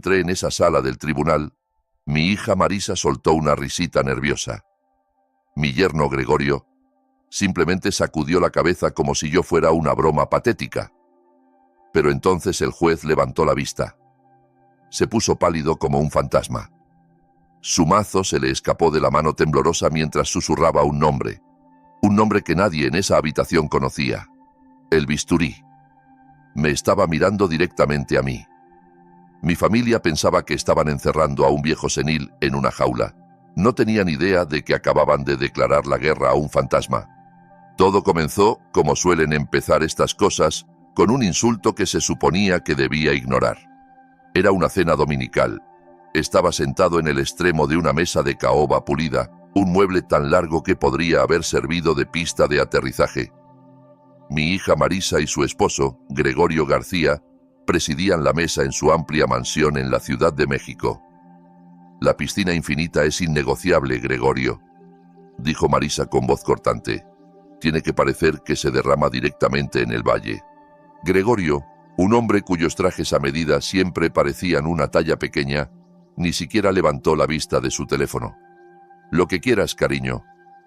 entré en esa sala del tribunal, mi hija Marisa soltó una risita nerviosa. Mi yerno Gregorio simplemente sacudió la cabeza como si yo fuera una broma patética. Pero entonces el juez levantó la vista. Se puso pálido como un fantasma. Su mazo se le escapó de la mano temblorosa mientras susurraba un nombre que nadie en esa habitación conocía. El bisturí. Me estaba mirando directamente a mí. Mi familia pensaba que estaban encerrando a un viejo senil en una jaula. No tenían idea de que acababan de declarar la guerra a un fantasma. Todo comenzó, como suelen empezar estas cosas, con un insulto que se suponía que debía ignorar. Era una cena dominical. Estaba sentado en el extremo de una mesa de caoba pulida, un mueble tan largo que podría haber servido de pista de aterrizaje. Mi hija Marisa y su esposo, Gregorio García, presidían la mesa en su amplia mansión en la Ciudad de México. «La piscina infinita es innegociable, Gregorio», dijo Marisa con voz cortante. «Tiene que parecer que se derrama directamente en el valle». Gregorio, un hombre cuyos trajes a medida siempre parecían una talla pequeña, ni siquiera levantó la vista de su teléfono. «Lo que quieras, cariño.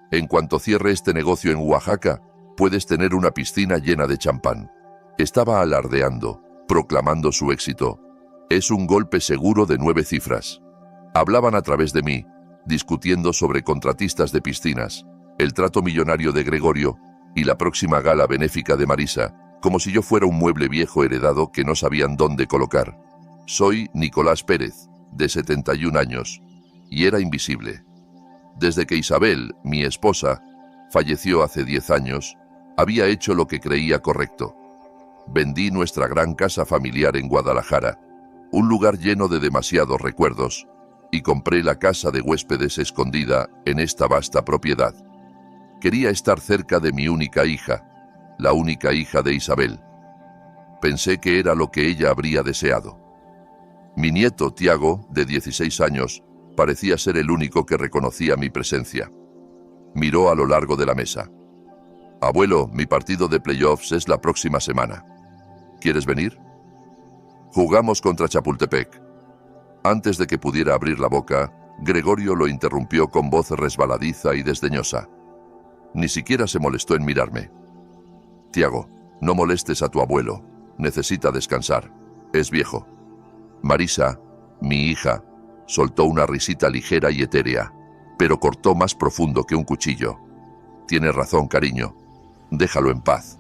En cuanto cierre este negocio en Oaxaca, puedes tener una piscina llena de champán». Estaba alardeando, proclamando su éxito. «Es un golpe seguro de 9 cifras». Hablaban a través de mí, discutiendo sobre contratistas de piscinas, el trato millonario de Gregorio y la próxima gala benéfica de Marisa, como si yo fuera un mueble viejo heredado que no sabían dónde colocar. Soy Nicolás Pérez, de 71 años, y era invisible. Desde que Isabel, mi esposa, falleció hace 10 años, había hecho lo que creía correcto. Vendí nuestra gran casa familiar en Guadalajara, un lugar lleno de demasiados recuerdos, y compré la casa de huéspedes escondida en esta vasta propiedad. Quería estar cerca de mi única hija, la única hija de Isabel. Pensé que era lo que ella habría deseado. Mi nieto, Tiago, de 16 años, parecía ser el único que reconocía mi presencia. Miró a lo largo de la mesa. «Abuelo, mi partido de playoffs es la próxima semana. ¿Quieres venir? Jugamos contra Chapultepec». Antes de que pudiera abrir la boca, Gregorio lo interrumpió con voz resbaladiza y desdeñosa. Ni siquiera se molestó en mirarme. «Tiago, no molestes a tu abuelo. Necesita descansar. Es viejo». Marisa, mi hija, soltó una risita ligera y etérea, pero cortó más profundo que un cuchillo. «Tienes razón, cariño. Déjalo en paz.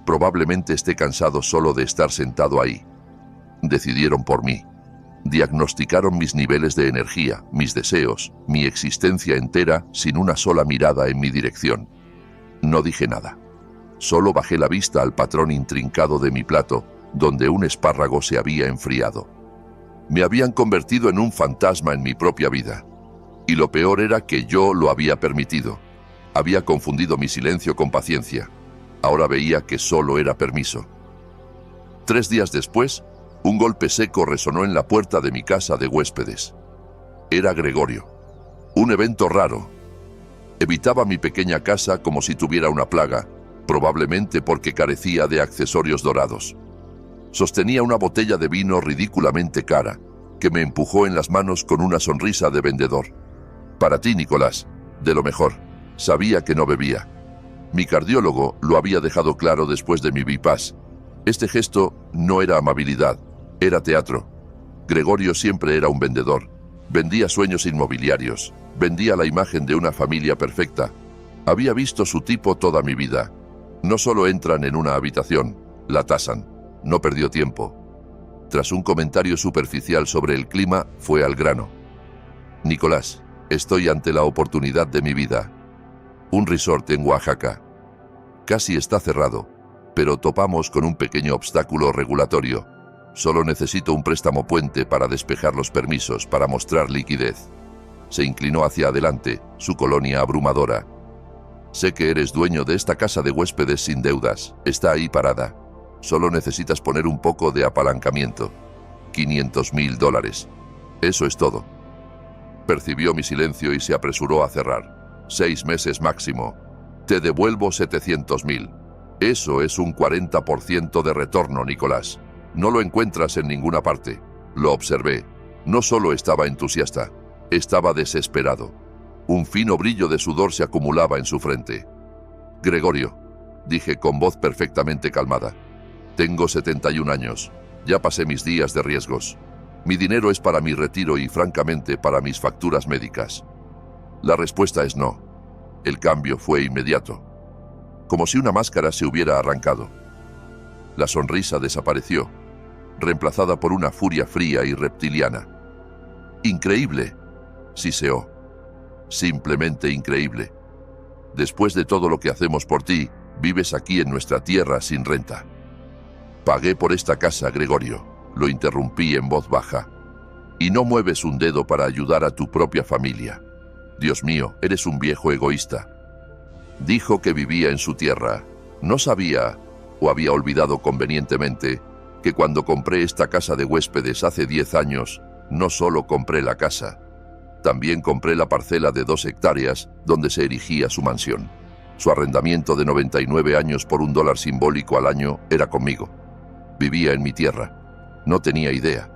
Probablemente esté cansado solo de estar sentado ahí». Decidieron por mí. Diagnosticaron mis niveles de energía, mis deseos, mi existencia entera sin una sola mirada en mi dirección. No dije nada. Solo bajé la vista al patrón intrincado de mi plato, donde un espárrago se había enfriado. Me habían convertido en un fantasma en mi propia vida. Y lo peor era que yo lo había permitido. Había confundido mi silencio con paciencia. Ahora veía que solo era permiso. 3 días después, un golpe seco resonó en la puerta de mi casa de huéspedes. Era Gregorio. Un evento raro. Evitaba mi pequeña casa como si tuviera una plaga, probablemente porque carecía de accesorios dorados. Sostenía una botella de vino ridículamente cara, que me empujó en las manos con una sonrisa de vendedor. «Para ti, Nicolás, de lo mejor». Sabía que no bebía. Mi cardiólogo lo había dejado claro después de mi bypass. Este gesto no era amabilidad, era teatro. Gregorio siempre era un vendedor. Vendía sueños inmobiliarios, vendía la imagen de una familia perfecta. Había visto su tipo toda mi vida. No solo entran en una habitación, la tasan. No perdió tiempo. Tras un comentario superficial sobre el clima, fue al grano. «Nicolás, estoy ante la oportunidad de mi vida. Un resort en Oaxaca. Casi está cerrado, pero topamos con un pequeño obstáculo regulatorio. Solo necesito un préstamo puente para despejar los permisos, para mostrar liquidez». Se inclinó hacia adelante, su colonia abrumadora. «Sé que eres dueño de esta casa de huéspedes sin deudas. Está ahí parada. Solo necesitas poner un poco de apalancamiento. $500,000. Eso es todo». Percibió mi silencio y se apresuró a cerrar. «6 meses máximo. Te devuelvo 700,000. Eso es un 40% de retorno, Nicolás. No lo encuentras en ninguna parte». Lo observé. No solo estaba entusiasta, estaba desesperado. Un fino brillo de sudor se acumulaba en su frente. «Gregorio», dije con voz perfectamente calmada, «tengo 71 años. Ya pasé mis días de riesgos. Mi dinero es para mi retiro y, francamente, para mis facturas médicas». La respuesta es no. El cambio fue inmediato. Como si una máscara se hubiera arrancado. La sonrisa desapareció, reemplazada por una furia fría y reptiliana. «Increíble», siseó. «Simplemente increíble. Después de todo lo que hacemos por ti, vives aquí en nuestra tierra sin renta». «Pagué por esta casa, Gregorio», lo interrumpí en voz baja. «Y no mueves un dedo para ayudar a tu propia familia. Dios mío, eres un viejo egoísta». Dijo que vivía en su tierra. No sabía, o había olvidado convenientemente, que cuando compré esta casa de huéspedes hace 10 años, no solo compré la casa, también compré la parcela de 2 hectáreas donde se erigía su mansión. Su arrendamiento de 99 años por $1 simbólico al año era conmigo. Vivía en mi tierra. No tenía idea.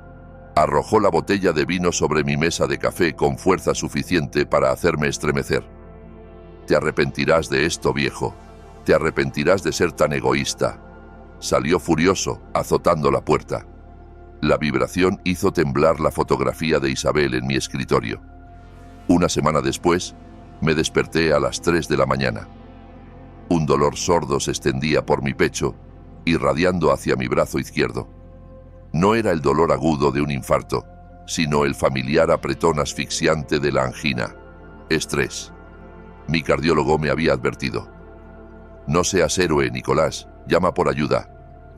Arrojó la botella de vino sobre mi mesa de café con fuerza suficiente para hacerme estremecer. «Te arrepentirás de esto, viejo. Te arrepentirás de ser tan egoísta». Salió furioso, azotando la puerta. La vibración hizo temblar la fotografía de Isabel en mi escritorio. Una semana después, me desperté a las 3 de la mañana. Un dolor sordo se extendía por mi pecho, irradiando hacia mi brazo izquierdo. No era el dolor agudo de un infarto, sino el familiar apretón asfixiante de la angina. Estrés. Mi cardiólogo me había advertido. «No seas héroe, Nicolás. Llama por ayuda».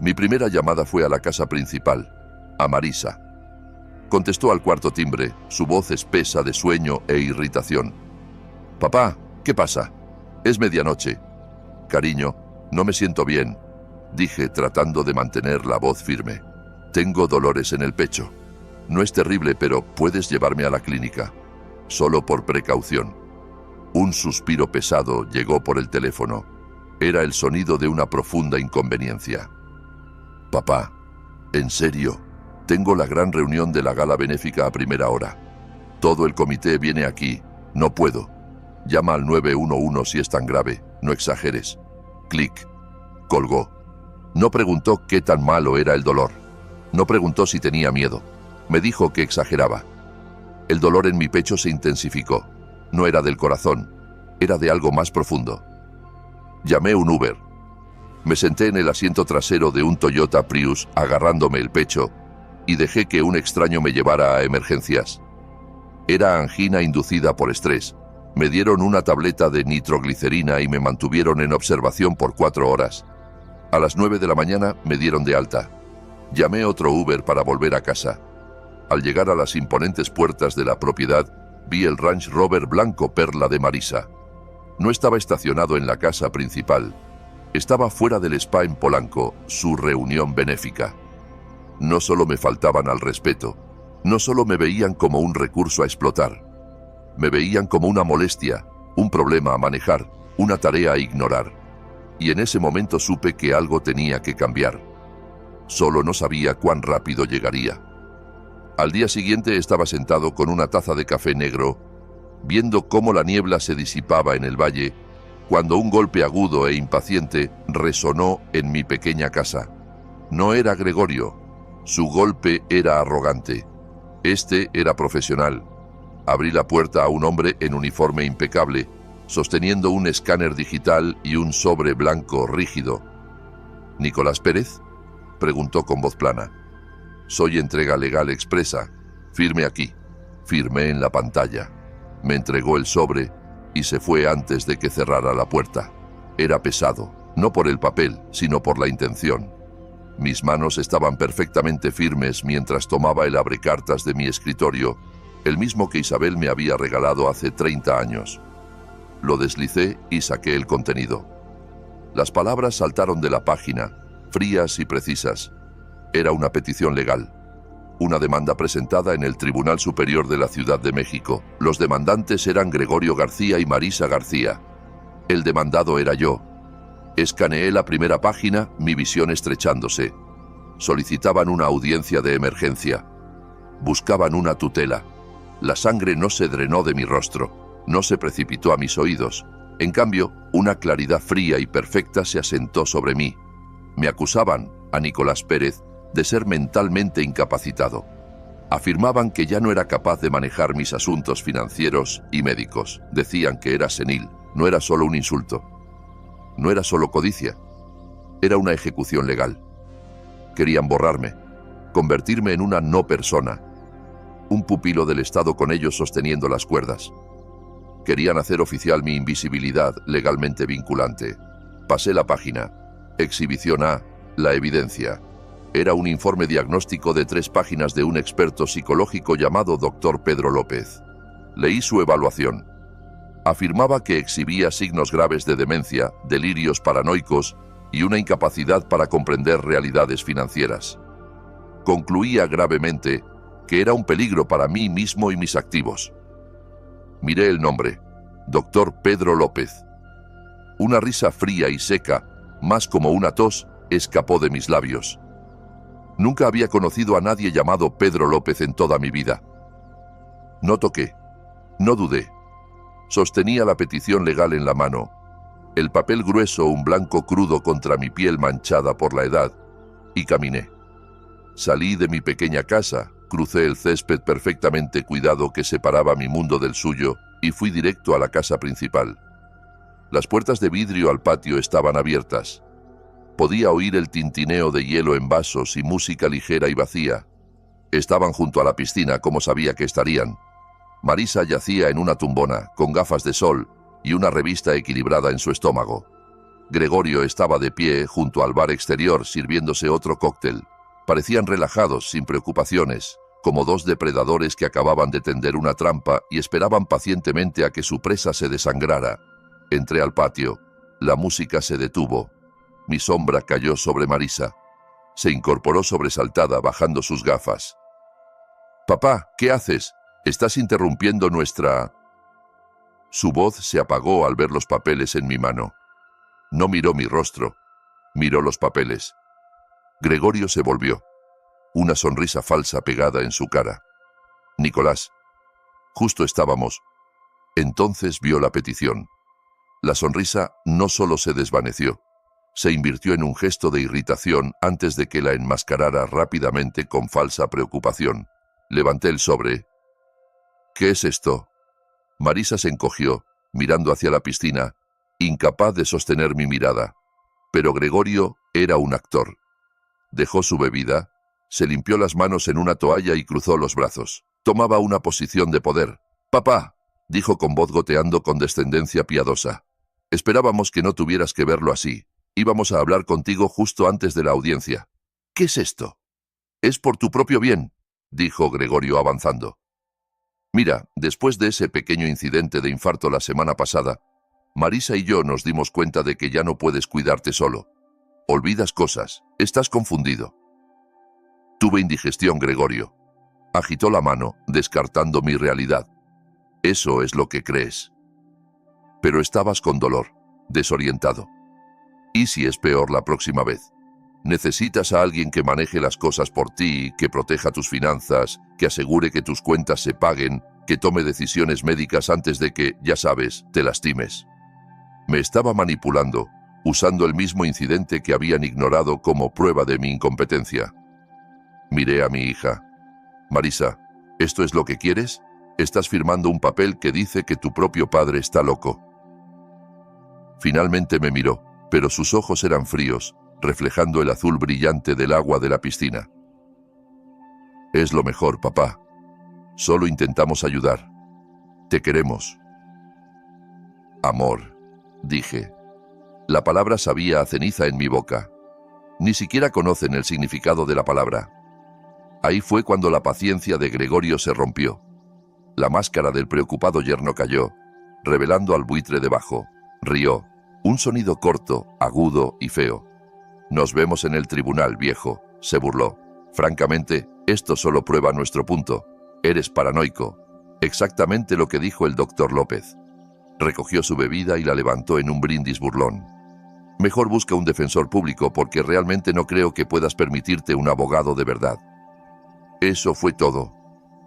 Mi primera llamada fue a la casa principal, a Marisa. Contestó al cuarto timbre, su voz espesa de sueño e irritación. «Papá, ¿qué pasa? Es medianoche». «Cariño, no me siento bien», dije tratando de mantener la voz firme. «Tengo dolores en el pecho. No es terrible, pero puedes llevarme a la clínica. Solo por precaución». Un suspiro pesado llegó por el teléfono. Era el sonido de una profunda inconveniencia. «Papá, en serio, tengo la gran reunión de la gala benéfica a primera hora. Todo el comité viene aquí. No puedo. Llama al 911 si es tan grave. No exageres». Clic. Colgó. No preguntó qué tan malo era el dolor. No preguntó si tenía miedo. Me dijo que exageraba. El dolor en mi pecho se intensificó. No era del corazón. Era de algo más profundo. Llamé un Uber. Me senté en el asiento trasero de un Toyota Prius agarrándome el pecho y dejé que un extraño me llevara a emergencias. Era angina inducida por estrés. Me dieron una tableta de nitroglicerina y me mantuvieron en observación por 4 horas. A las 9 de la mañana me dieron de alta. Llamé otro Uber para volver a casa. Al llegar a las imponentes puertas de la propiedad, vi el Range Rover blanco perla de Marisa. No estaba estacionado en la casa principal. Estaba fuera del spa en Polanco, su reunión benéfica. No solo me faltaban al respeto, no solo me veían como un recurso a explotar. Me veían como una molestia, un problema a manejar, una tarea a ignorar. Y en ese momento supe que algo tenía que cambiar. Solo no sabía cuán rápido llegaría. Al día siguiente estaba sentado con una taza de café negro, viendo cómo la niebla se disipaba en el valle, cuando un golpe agudo e impaciente resonó en mi pequeña casa. No era Gregorio. Su golpe era arrogante. Este era profesional. Abrí la puerta a un hombre en uniforme impecable, sosteniendo un escáner digital y un sobre blanco rígido. «¿Nicolás Pérez?», preguntó con voz plana. «Soy entrega legal expresa. Firme aquí». Firmé en la pantalla. Me entregó el sobre y se fue antes de que cerrara la puerta. Era pesado, no por el papel, sino por la intención. Mis manos estaban perfectamente firmes mientras tomaba el abrecartas de mi escritorio, el mismo que Isabel me había regalado hace 30 años. Lo deslicé y saqué el contenido. Las palabras saltaron de la página, frías y precisas. Era una petición legal. Una demanda presentada en el Tribunal Superior de la Ciudad de México. Los demandantes eran Gregorio García y Marisa García. El demandado era yo. Escaneé la primera página, mi visión estrechándose. Solicitaban una audiencia de emergencia. Buscaban una tutela. La sangre no se drenó de mi rostro, no se precipitó a mis oídos. En cambio, una claridad fría y perfecta se asentó sobre mí. Me acusaban, a Nicolás Pérez, de ser mentalmente incapacitado. Afirmaban que ya no era capaz de manejar mis asuntos financieros y médicos. Decían que era senil. No era solo un insulto. No era solo codicia. Era una ejecución legal. Querían borrarme, convertirme en una no persona, un pupilo del Estado con ellos sosteniendo las cuerdas. Querían hacer oficial mi invisibilidad legalmente vinculante. Pasé la página. Exhibición A. La evidencia. Era un informe diagnóstico de 3 páginas de un experto psicológico llamado Dr. Pedro López. Leí su evaluación. Afirmaba que exhibía signos graves de demencia, delirios paranoicos y una incapacidad para comprender realidades financieras. Concluía gravemente que era un peligro para mí mismo y mis activos. Miré el nombre, Dr. Pedro López. Una risa fría y seca, más como una tos, escapó de mis labios. Nunca había conocido a nadie llamado Pedro López en toda mi vida. No toqué, no dudé. Sostenía la petición legal en la mano, el papel grueso un blanco crudo contra mi piel manchada por la edad, y caminé. Salí de mi pequeña casa, crucé el césped perfectamente cuidado que separaba mi mundo del suyo y fui directo a la casa principal. Las puertas de vidrio al patio estaban abiertas. Podía oír el tintineo de hielo en vasos y música ligera y vacía. Estaban junto a la piscina, como sabía que estarían. Marisa yacía en una tumbona, con gafas de sol y una revista equilibrada en su estómago. Gregorio estaba de pie junto al bar exterior sirviéndose otro cóctel. Parecían relajados, sin preocupaciones, como 2 depredadores que acababan de tender una trampa y esperaban pacientemente a que su presa se desangrara. Entré al patio. La música se detuvo. Mi sombra cayó sobre Marisa. Se incorporó sobresaltada, bajando sus gafas. «Papá, ¿qué haces? Estás interrumpiendo nuestra...». Su voz se apagó al ver los papeles en mi mano. No miró mi rostro, miró los papeles. Gregorio se volvió, una sonrisa falsa pegada en su cara. «Nicolás, justo estábamos». Entonces vio la petición. La sonrisa no solo se desvaneció, se invirtió en un gesto de irritación antes de que la enmascarara rápidamente con falsa preocupación. Levanté el sobre. «¿Qué es esto?». Marisa se encogió, mirando hacia la piscina, incapaz de sostener mi mirada. Pero Gregorio era un actor. Dejó su bebida, se limpió las manos en una toalla y cruzó los brazos. Tomaba una posición de poder. «Papá», dijo con voz goteando con descendencia piadosa. «Esperábamos que no tuvieras que verlo así. Íbamos a hablar contigo justo antes de la audiencia». «¿Qué es esto?». «Es por tu propio bien», dijo Gregorio avanzando. «Mira, después de ese pequeño incidente de infarto la semana pasada, Marisa y yo nos dimos cuenta de que ya no puedes cuidarte solo. Olvidas cosas, estás confundido». Tuve indigestión, Gregorio. Agitó la mano, descartando mi realidad. «Eso es lo que crees». Pero estabas con dolor, desorientado. ¿Y si es peor la próxima vez? Necesitas a alguien que maneje las cosas por ti, que proteja tus finanzas, que asegure que tus cuentas se paguen, que tome decisiones médicas antes de que, ya sabes, te lastimes. Me estaba manipulando, usando el mismo incidente que habían ignorado como prueba de mi incompetencia. Miré a mi hija. «Marisa, ¿esto es lo que quieres? Estás firmando un papel que dice que tu propio padre está loco». Finalmente me miró, pero sus ojos eran fríos, reflejando el azul brillante del agua de la piscina. «Es lo mejor, papá. Solo intentamos ayudar. Te queremos». «Amor», dije. La palabra sabía a ceniza en mi boca. Ni siquiera conocen el significado de la palabra. Ahí fue cuando la paciencia de Gregorio se rompió. La máscara del preocupado yerno cayó, revelando al buitre debajo. Rió. Un sonido corto, agudo y feo. «Nos vemos en el tribunal, viejo», se burló. «Francamente, esto solo prueba nuestro punto. Eres paranoico». Exactamente lo que dijo el doctor López. Recogió su bebida y la levantó en un brindis burlón. «Mejor busca un defensor público porque realmente no creo que puedas permitirte un abogado de verdad». Eso fue todo.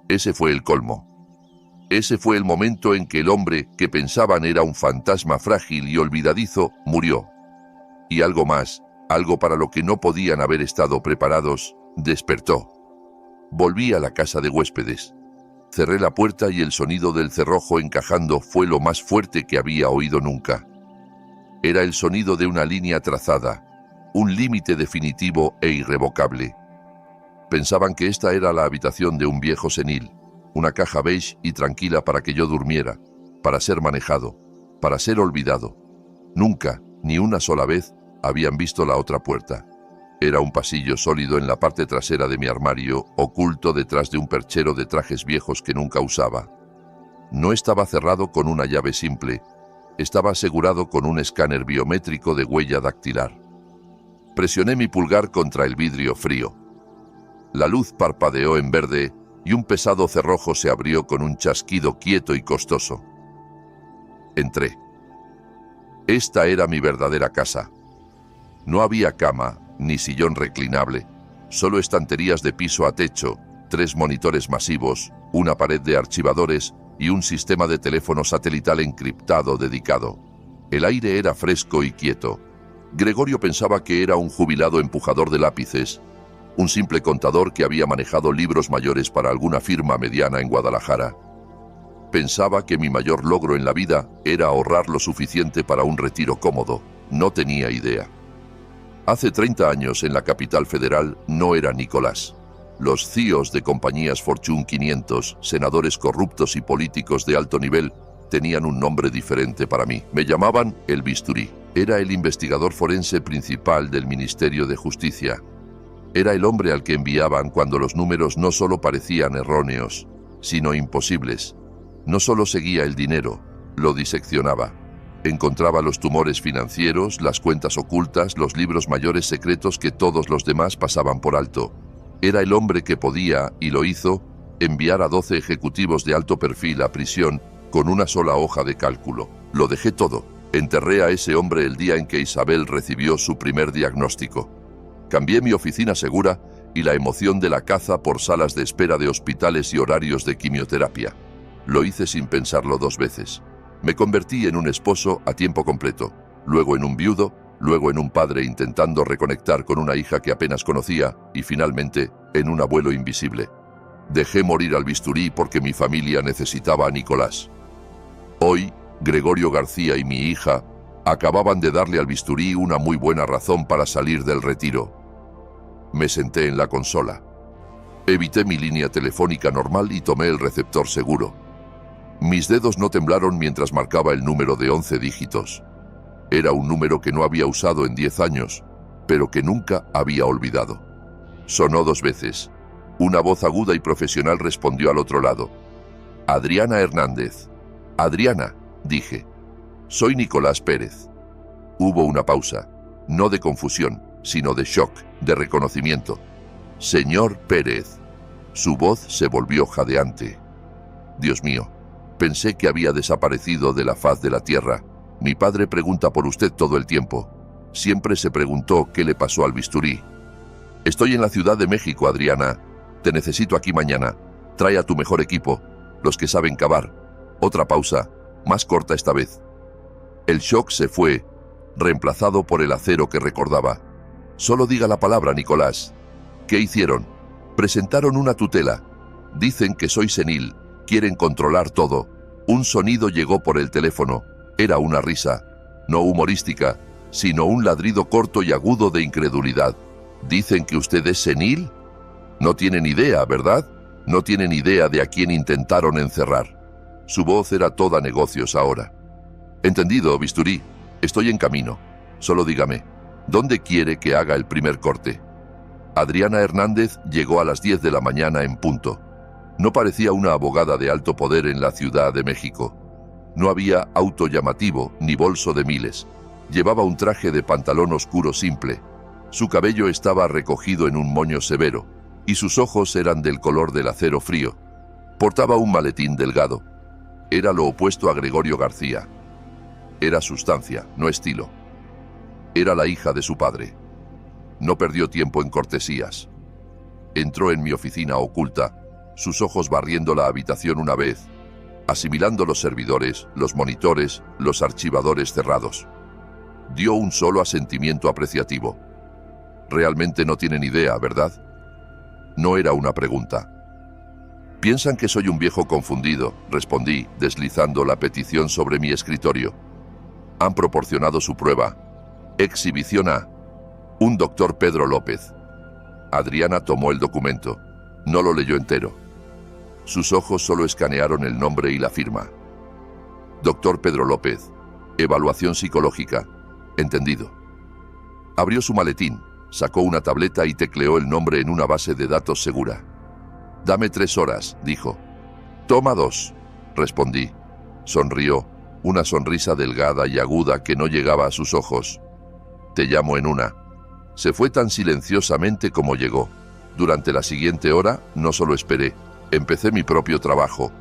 Ese fue el colmo. Ese fue el momento en que el hombre que pensaban era un fantasma frágil y olvidadizo murió. Y algo más, algo para lo que no podían haber estado preparados, despertó. Volví a la casa de huéspedes. Cerré la puerta y el sonido del cerrojo encajando fue lo más fuerte que había oído nunca. Era el sonido de una línea trazada, un límite definitivo e irrevocable. Pensaban que esta era la habitación de un viejo senil, una caja beige y tranquila para que yo durmiera, para ser manejado, para ser olvidado. Nunca, ni una sola vez, habían visto la otra puerta. Era un pasillo sólido en la parte trasera de mi armario, oculto detrás de un perchero de trajes viejos que nunca usaba. No estaba cerrado con una llave simple, estaba asegurado con un escáner biométrico de huella dactilar. Presioné mi pulgar contra el vidrio frío. La luz parpadeó en verde y un pesado cerrojo se abrió con un chasquido quieto y costoso. Entré. Esta era mi verdadera casa. No había cama, ni sillón reclinable, solo estanterías de piso a techo, 3 monitores masivos, una pared de archivadores y un sistema de teléfono satelital encriptado dedicado. El aire era fresco y quieto. Gregorio pensaba que era un jubilado empujador de lápices, un simple contador que había manejado libros mayores para alguna firma mediana en Guadalajara. Pensaba que mi mayor logro en la vida era ahorrar lo suficiente para un retiro cómodo. No tenía idea. Hace 30 años en la capital federal no era Nicolás. Los CEOs de compañías Fortune 500, senadores corruptos y políticos de alto nivel tenían un nombre diferente para mí. Me llamaban El Bisturí. Era el investigador forense principal del Ministerio de Justicia. Era el hombre al que enviaban cuando los números no solo parecían erróneos, sino imposibles. No solo seguía el dinero, lo diseccionaba. Encontraba los tumores financieros, las cuentas ocultas, los libros mayores secretos que todos los demás pasaban por alto. Era el hombre que podía, y lo hizo, enviar a 12 ejecutivos de alto perfil a prisión con una sola hoja de cálculo. Lo dejé todo. Enterré a ese hombre el día en que Isabel recibió su primer diagnóstico. Cambié mi oficina segura y la emoción de la caza por salas de espera de hospitales y horarios de quimioterapia. Lo hice sin pensarlo 2 veces. Me convertí en un esposo a tiempo completo, luego en un viudo, luego en un padre intentando reconectar con una hija que apenas conocía y finalmente en un abuelo invisible. Dejé morir al bisturí porque mi familia necesitaba a Nicolás. Hoy, Gregorio García y mi hija acababan de darle al bisturí una muy buena razón para salir del retiro. Me senté en la consola. Evité mi línea telefónica normal y tomé el receptor seguro. Mis dedos no temblaron mientras marcaba el número de 11 dígitos. Era un número que no había usado en 10 años, pero que nunca había olvidado. Sonó 2 veces. Una voz aguda y profesional respondió al otro lado. Adriana Hernández. Adriana, dije. Soy Nicolás Pérez. Hubo una pausa, no de confusión, sino de shock, de reconocimiento. Señor Pérez. Su voz se volvió jadeante. Dios mío, pensé que había desaparecido de la faz de la tierra. Mi padre pregunta por usted todo el tiempo. Siempre se preguntó qué le pasó al bisturí. Estoy en la Ciudad de México, Adriana. Te necesito aquí mañana. Trae a tu mejor equipo, los que saben cavar. Otra pausa, más corta esta vez. El shock se fue, reemplazado por el acero que recordaba. Solo diga la palabra, Nicolás. ¿Qué hicieron? Presentaron una tutela. Dicen que soy senil. Quieren controlar todo. Un sonido llegó por el teléfono. Era una risa, no humorística, sino un ladrido corto y agudo de incredulidad. ¿Dicen que usted es senil? No tienen idea, ¿verdad? No tienen idea de a quién intentaron encerrar. Su voz era toda negocios ahora. Entendido, bisturí. Estoy en camino. Solo dígame, ¿dónde quiere que haga el primer corte? Adriana Hernández llegó a las 10 de la mañana en punto. No parecía una abogada de alto poder en la Ciudad de México. No había auto llamativo ni bolso de miles. Llevaba un traje de pantalón oscuro simple. Su cabello estaba recogido en un moño severo, y sus ojos eran del color del acero frío. Portaba un maletín delgado. Era lo opuesto a Gregorio García. Era sustancia, no estilo. Era la hija de su padre. No perdió tiempo en cortesías. Entró en mi oficina oculta. sus ojos barriendo la habitación una vez, asimilando los servidores, los monitores, los archivadores cerrados. Dio un solo asentimiento apreciativo. Realmente no tienen idea, ¿verdad? No era una pregunta. Piensan que soy un viejo confundido, respondí, deslizando la petición sobre mi escritorio. Han proporcionado su prueba. Exhibición A. Un doctor Pedro López. Adriana tomó el documento. No lo leyó entero. Sus ojos solo escanearon el nombre y la firma. Doctor Pedro López. Evaluación psicológica. Entendido. Abrió su maletín, sacó una tableta y tecleó el nombre en una base de datos segura. «Dame 3 horas», dijo. «Toma 2», respondí. Sonrió, una sonrisa delgada y aguda que no llegaba a sus ojos. «Te llamo en una». Se fue tan silenciosamente como llegó. Durante la siguiente hora no solo esperé, empecé mi propio trabajo.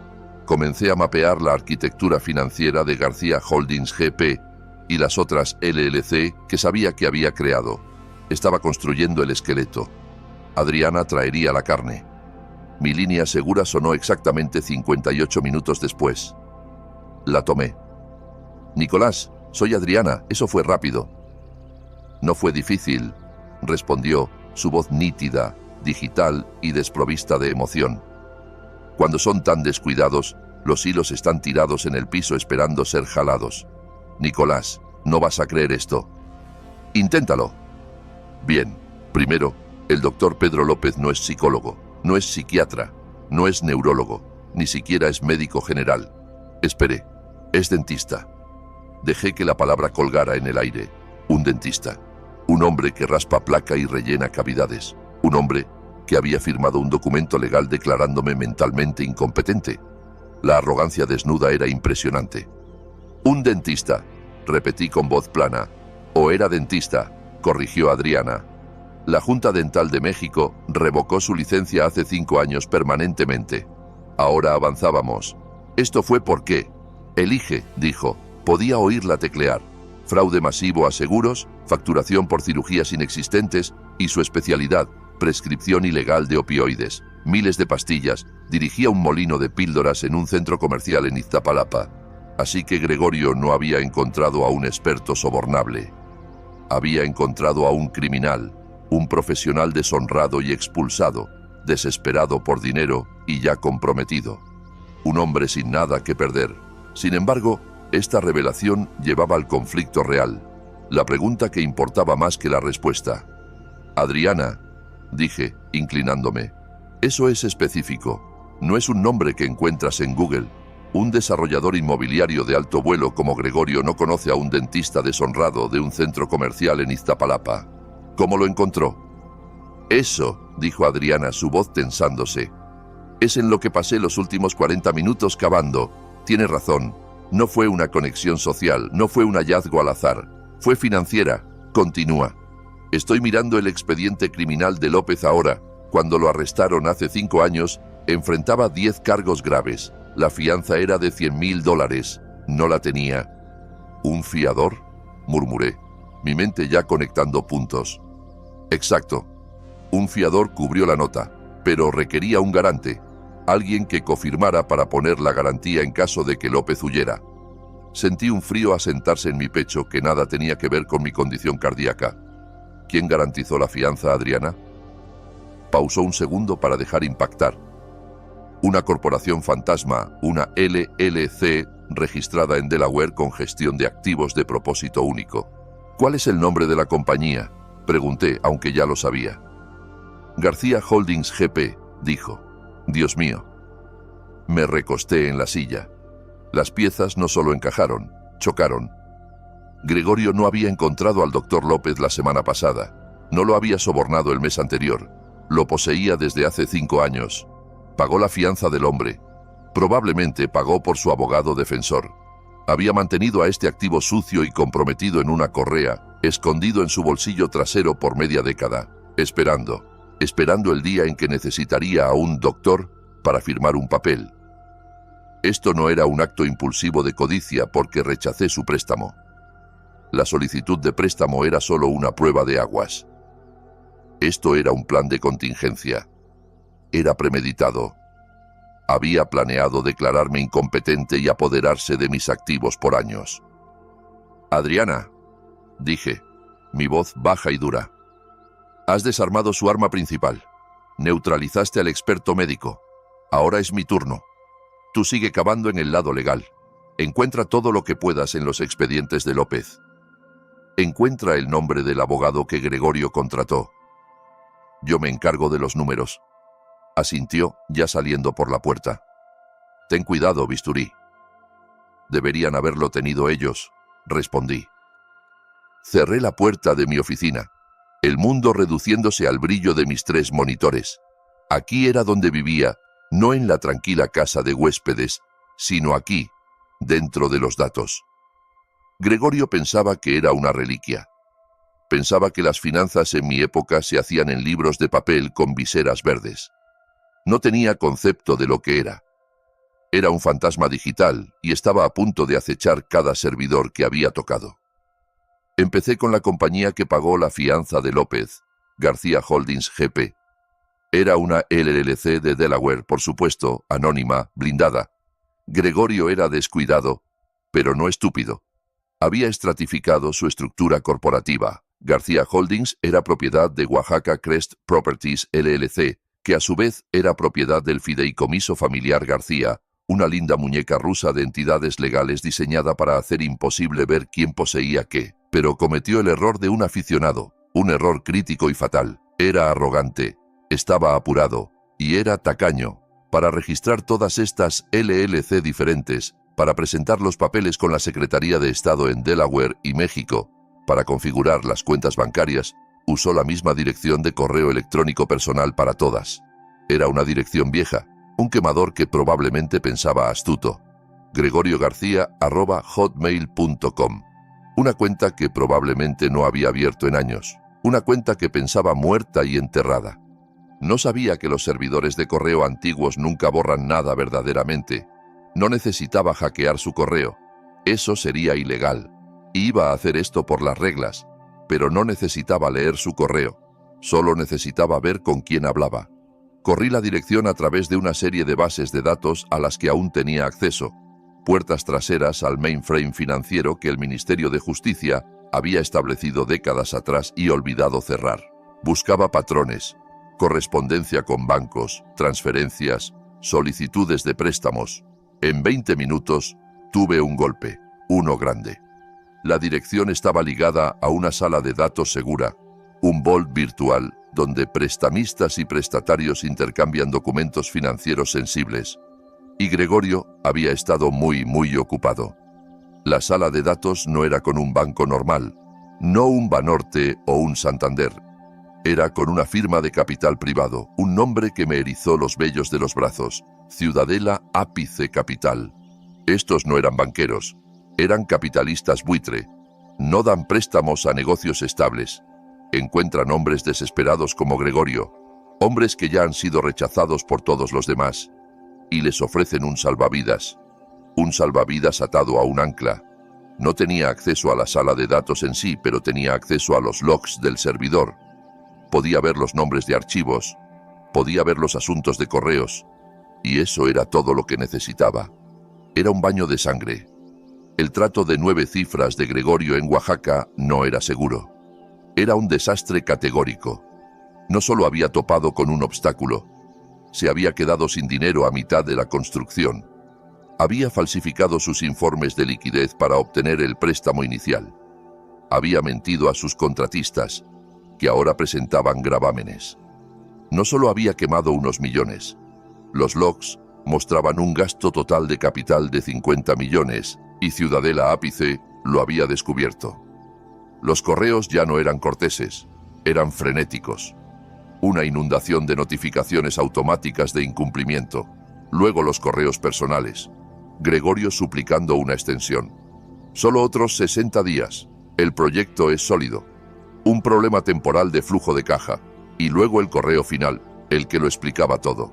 Comencé a mapear la arquitectura financiera de García Holdings GP y las otras LLC que sabía que había creado. Estaba construyendo el esqueleto. Adriana traería la carne. Mi línea segura sonó exactamente 58 minutos después. La tomé. «Nicolás, soy Adriana, eso fue rápido». «No fue difícil», respondió, su voz nítida, digital y desprovista de emoción. Cuando son tan descuidados, los hilos están tirados en el piso esperando ser jalados. «Nicolás, no vas a creer esto». «Inténtalo». «Bien, primero, el doctor Pedro López no es psicólogo, no es psiquiatra, no es neurólogo, ni siquiera es médico general. Esperé, es dentista». Dejé que la palabra colgara en el aire. Un dentista. Un hombre que raspa placa y rellena cavidades. Un hombre que había firmado un documento legal declarándome mentalmente incompetente. La arrogancia desnuda era impresionante. «Un dentista», repetí con voz plana. «O era dentista», corrigió Adriana. «La Junta Dental de México revocó su licencia hace 5 años permanentemente. Ahora avanzábamos. Esto fue porque...». «Elige», dijo. Podía oírla teclear. Fraude masivo a seguros, facturación por cirugías inexistentes y su especialidad, prescripción ilegal de opioides. Miles de pastillas. Dirigía un molino de píldoras en un centro comercial en Iztapalapa. Así que Gregorio no había encontrado a un experto sobornable. Había encontrado a un criminal, un profesional deshonrado y expulsado, desesperado por dinero y ya comprometido. Un hombre sin nada que perder. Sin embargo, esta revelación llevaba al conflicto real, la pregunta que importaba más que la respuesta. «Adriana», dije, inclinándome. «Eso es específico. No es un nombre que encuentras en Google. Un desarrollador inmobiliario de alto vuelo como Gregorio no conoce a un dentista deshonrado de un centro comercial en Iztapalapa. ¿Cómo lo encontró?» «Eso», dijo Adriana, su voz tensándose. «Es en lo que pasé los últimos 40 minutos cavando. Tiene razón. No fue una conexión social, no fue un hallazgo al azar. Fue financiera», continúa. «Estoy mirando el expediente criminal de López ahora. Cuando lo arrestaron hace 5 años, enfrentaba 10 cargos graves. La fianza era de $100,000. No la tenía». «¿Un fiador?», murmuré, mi mente ya conectando puntos. «Exacto. Un fiador cubrió la nota, pero requería un garante. Alguien que cofirmara para poner la garantía en caso de que López huyera». Sentí un frío asentarse en mi pecho que nada tenía que ver con mi condición cardíaca. «¿Quién garantizó la fianza, Adriana?». Pausó un segundo para dejar impactar. «Una corporación fantasma, una LLC registrada en Delaware con gestión de activos de propósito único». «¿Cuál es el nombre de la compañía?», pregunté, aunque ya lo sabía. «García Holdings GP», dijo. Dios mío. Me recosté en la silla. Las piezas no solo encajaron, chocaron. Gregorio no había encontrado al doctor López la semana pasada. No lo había sobornado el mes anterior. Lo poseía desde hace 5 años. Pagó la fianza del hombre. Probablemente pagó por su abogado defensor. Había mantenido a este activo sucio y comprometido en una correa, escondido en su bolsillo trasero por media década, esperando el día en que necesitaría a un doctor para firmar un papel. Esto no era un acto impulsivo de codicia porque rechacé su préstamo. La solicitud de préstamo era solo una prueba de aguas. Esto era un plan de contingencia. Era premeditado. Había planeado declararme incompetente y apoderarse de mis activos por años. «Adriana», dije, mi voz baja y dura. «Has desarmado su arma principal. Neutralizaste al experto médico. Ahora es mi turno. Tú sigue cavando en el lado legal. Encuentra todo lo que puedas en los expedientes de López. Encuentra el nombre del abogado que Gregorio contrató. Yo me encargo de los números», asintió, ya saliendo por la puerta. «Ten cuidado, bisturí». «Deberían haberlo tenido ellos», respondí. Cerré la puerta de mi oficina, el mundo reduciéndose al brillo de mis 3 monitores. Aquí era donde vivía, no en la tranquila casa de huéspedes, sino aquí, dentro de los datos. Gregorio pensaba que era una reliquia. Pensaba que las finanzas en mi época se hacían en libros de papel con viseras verdes. No tenía concepto de lo que era. Era un fantasma digital y estaba a punto de acechar cada servidor que había tocado. Empecé con la compañía que pagó la fianza de López, García Holdings GP. Era una LLC de Delaware, por supuesto, anónima, blindada. Gregorio era descuidado, pero no estúpido. Había estratificado su estructura corporativa. García Holdings era propiedad de Oaxaca Crest Properties LLC, que a su vez era propiedad del fideicomiso familiar García, una linda muñeca rusa de entidades legales diseñada para hacer imposible ver quién poseía qué, pero cometió el error de un aficionado, un error crítico y fatal. Era arrogante, estaba apurado y era tacaño. Para registrar todas estas LLC diferentes, para presentar los papeles con la Secretaría de Estado en Delaware y México, para configurar las cuentas bancarias, usó la misma dirección de correo electrónico personal para todas. Era una dirección vieja, un quemador que probablemente pensaba astuto. gregoriogarcia@hotmail.com. Una cuenta que probablemente no había abierto en años. Una cuenta que pensaba muerta y enterrada. No sabía que los servidores de correo antiguos nunca borran nada verdaderamente. No necesitaba hackear su correo. Eso sería ilegal. Iba a hacer esto por las reglas, pero no necesitaba leer su correo. Solo necesitaba ver con quién hablaba. Corrí la dirección a través de una serie de bases de datos a las que aún tenía acceso, puertas traseras al mainframe financiero que el Ministerio de Justicia había establecido décadas atrás y olvidado cerrar. Buscaba patrones, correspondencia con bancos, transferencias, solicitudes de préstamos. En 20 minutos tuve un golpe, uno grande. La dirección estaba ligada a una sala de datos segura, un vault virtual donde prestamistas y prestatarios intercambian documentos financieros sensibles. Y Gregorio había estado muy ocupado. La sala de datos no era con un banco normal, no un Banorte o un Santander. Era con una firma de capital privado, un nombre que me erizó los vellos de los brazos, Ciudadela Ápice Capital. Estos no eran banqueros, eran capitalistas buitre. No dan préstamos a negocios estables. Encuentran hombres desesperados como Gregorio, hombres que ya han sido rechazados por todos los demás, y les ofrecen un salvavidas atado a un ancla. No tenía acceso a la sala de datos en sí, pero tenía acceso a los logs del servidor. Podía ver los nombres de archivos, podía ver los asuntos de correos, y eso era todo lo que necesitaba. Era un baño de sangre. El trato de 9 cifras de Gregorio en Oaxaca no era seguro. Era un desastre categórico. No solo había topado con un obstáculo, se había quedado sin dinero a mitad de la construcción. Había falsificado sus informes de liquidez para obtener el préstamo inicial. Había mentido a sus contratistas, que ahora presentaban gravámenes. No solo había quemado unos millones. Los logs mostraban un gasto total de capital de 50 millones, y Ciudadela Ápice lo había descubierto. Los correos ya no eran corteses, eran frenéticos. Una inundación de notificaciones automáticas de incumplimiento. Luego los correos personales. Gregorio suplicando una extensión. Solo otros 60 días. El proyecto es sólido. Un problema temporal de flujo de caja. Y luego el correo final, el que lo explicaba todo.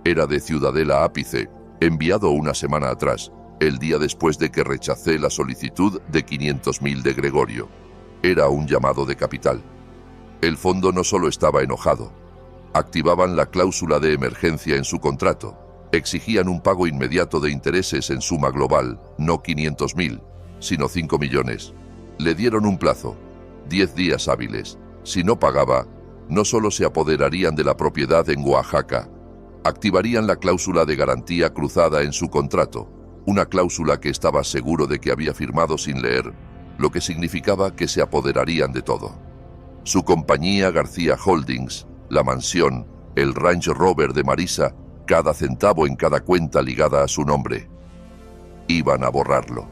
Era de Ciudadela Ápice, enviado una semana atrás, el día después de que rechacé la solicitud de 500.000 de Gregorio. Era un llamado de capital. El fondo no solo estaba enojado. Activaban la cláusula de emergencia en su contrato. Exigían un pago inmediato de intereses en suma global, no 500.000, sino 5 millones. Le dieron un plazo, 10 días hábiles. Si no pagaba, no solo se apoderarían de la propiedad en Oaxaca, activarían la cláusula de garantía cruzada en su contrato, una cláusula que estaba seguro de que había firmado sin leer, lo que significaba que se apoderarían de todo. Su compañía García Holdings, la mansión, el Range Rover de Marisa, cada centavo en cada cuenta ligada a su nombre. Iban a borrarlo.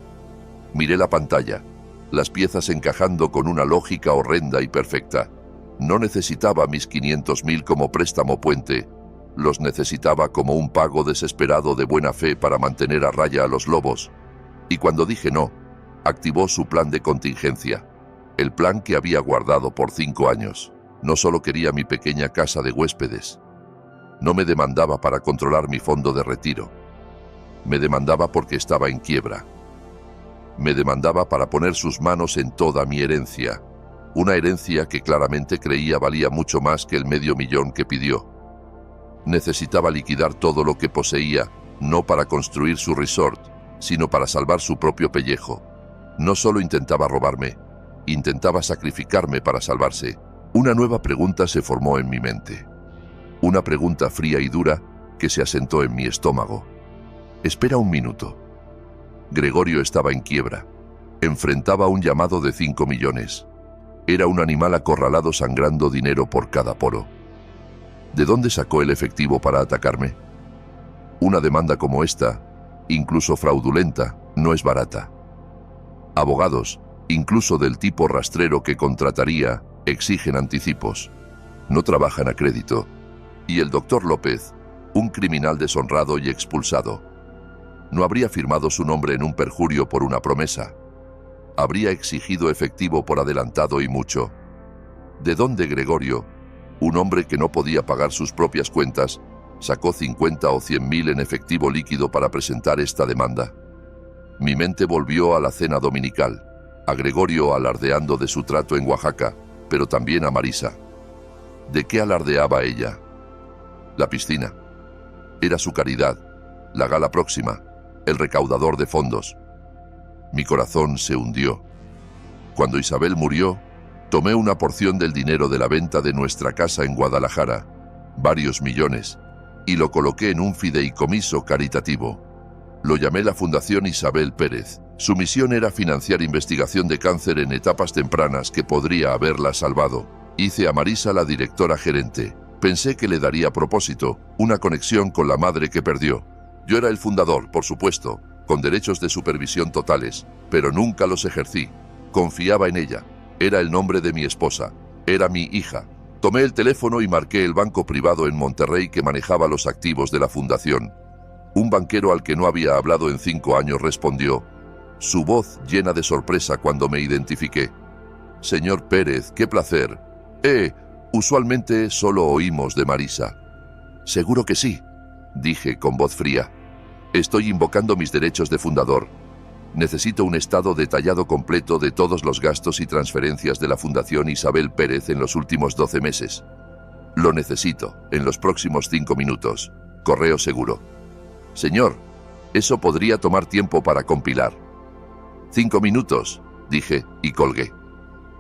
Miré la pantalla, las piezas encajando con una lógica horrenda y perfecta. No necesitaba mis 500.000 como préstamo puente, los necesitaba como un pago desesperado de buena fe para mantener a raya a los lobos. Y cuando dije no, activó su plan de contingencia, el plan que había guardado por 5 años. No solo quería mi pequeña casa de huéspedes. No me demandaba para controlar mi fondo de retiro. Me demandaba porque estaba en quiebra. Me demandaba para poner sus manos en toda mi herencia, una herencia que claramente creía valía mucho más que el $500.000 que pidió. Necesitaba liquidar todo lo que poseía, no para construir su resort, sino para salvar su propio pellejo. No solo intentaba robarme, intentaba sacrificarme para salvarse. Una nueva pregunta se formó en mi mente. Una pregunta fría y dura que se asentó en mi estómago. Espera un minuto. Gregorio estaba en quiebra. Enfrentaba un llamado de 5 millones. Era un animal acorralado sangrando dinero por cada poro. ¿De dónde sacó el efectivo para atacarme? Una demanda como esta, incluso fraudulenta, no es barata. Abogados, incluso del tipo rastrero que contrataría, exigen anticipos. No trabajan a crédito. Y el doctor López, un criminal deshonrado y expulsado, no habría firmado su nombre en un perjurio por una promesa. Habría exigido efectivo por adelantado y mucho. ¿De dónde Gregorio, un hombre que no podía pagar sus propias cuentas, sacó 50 o 100.000 en efectivo líquido para presentar esta demanda? Mi mente volvió a la cena dominical, a Gregorio alardeando de su trato en Oaxaca, pero también a Marisa. ¿De qué alardeaba ella? La piscina. Era su caridad, la gala próxima, el recaudador de fondos. Mi corazón se hundió. Cuando Isabel murió, tomé una porción del dinero de la venta de nuestra casa en Guadalajara, varios millones, y lo coloqué en un fideicomiso caritativo. Lo llamé la Fundación Isabel Pérez. Su misión era financiar investigación de cáncer en etapas tempranas que podría haberla salvado. Hice a Marisa la directora gerente. Pensé que le daría propósito, una conexión con la madre que perdió. Yo era el fundador, por supuesto, con derechos de supervisión totales, pero nunca los ejercí. Confiaba en ella. Era el nombre de mi esposa. Era mi hija. Tomé el teléfono y marqué el banco privado en Monterrey que manejaba los activos de la fundación. Un banquero al que no había hablado en 5 años respondió, su voz llena de sorpresa cuando me identifiqué. Señor Pérez, qué placer. Usualmente solo oímos de Marisa. Seguro que sí, dije con voz fría. Estoy invocando mis derechos de fundador. Necesito un estado detallado completo de todos los gastos y transferencias de la Fundación Isabel Pérez en los últimos 12 meses. Lo necesito, en los próximos 5 minutos. Correo seguro. Señor, eso podría tomar tiempo para compilar. 5 minutos, dije, y colgué.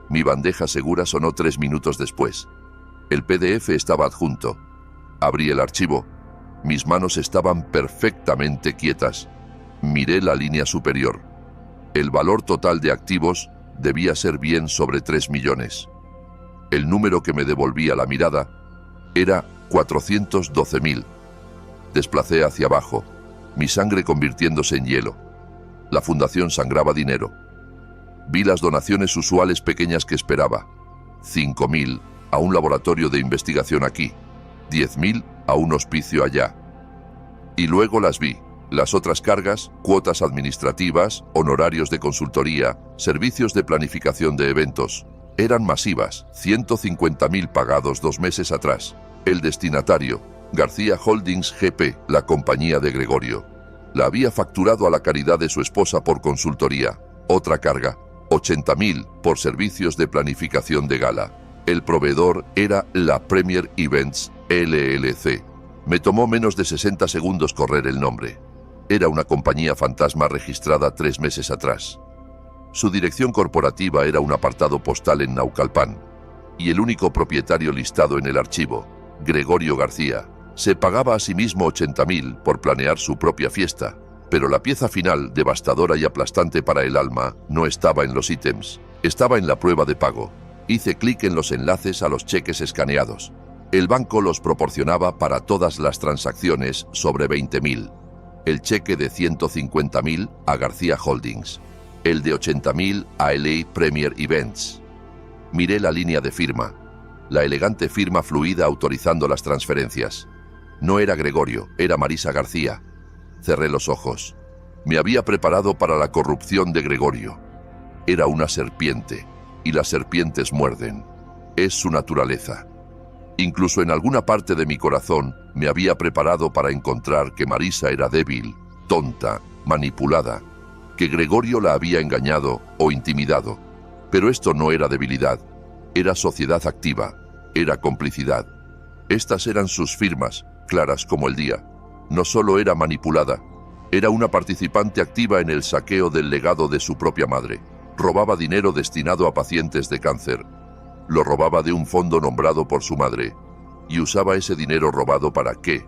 Mi bandeja segura sonó 3 minutos después. El PDF estaba adjunto. Abrí el archivo. Mis manos estaban perfectamente quietas. Miré la línea superior. El valor total de activos debía ser bien sobre 3 millones. El número que me devolvía la mirada era 412.000. Desplacé hacia abajo, mi sangre convirtiéndose en hielo. La fundación sangraba dinero. Vi las donaciones usuales pequeñas que esperaba. 5.000 a un laboratorio de investigación aquí, 10.000 a un hospicio allá. Y luego las vi, las otras cargas, cuotas administrativas, honorarios de consultoría, servicios de planificación de eventos. Eran masivas, 150.000 pagados 2 meses atrás. El destinatario, García Holdings GP, la compañía de Gregorio. La había facturado a la caridad de su esposa por consultoría. Otra carga, 80.000 por servicios de planificación de gala. El proveedor era la Premier Events LLC. Me tomó menos de 60 segundos correr el nombre. Era una compañía fantasma registrada 3 meses atrás. Su dirección corporativa era un apartado postal en Naucalpan, y el único propietario listado en el archivo, Gregorio García, se pagaba a sí mismo 80.000 por planear su propia fiesta, pero la pieza final, devastadora y aplastante para el alma, no estaba en los ítems, estaba en la prueba de pago. Hice clic en los enlaces a los cheques escaneados. El banco los proporcionaba para todas las transacciones sobre 20.000. El cheque de 150.000 a García Holdings, el de 80.000 a LA Premier Events. Miré la línea de firma, la elegante firma fluida autorizando las transferencias. No era Gregorio, era Marisa García. Cerré los ojos. Me había preparado para la corrupción de Gregorio. Era una serpiente, y las serpientes muerden. Es su naturaleza. Incluso en alguna parte de mi corazón me había preparado para encontrar que Marisa era débil, tonta, manipulada, que Gregorio la había engañado o intimidado. Pero esto no era debilidad, era sociedad activa, era complicidad. Estas eran sus firmas, claras como el día. No solo era manipulada, era una participante activa en el saqueo del legado de su propia madre. Robaba dinero destinado a pacientes de cáncer. Lo robaba de un fondo nombrado por su madre. Y usaba ese dinero robado ¿para qué?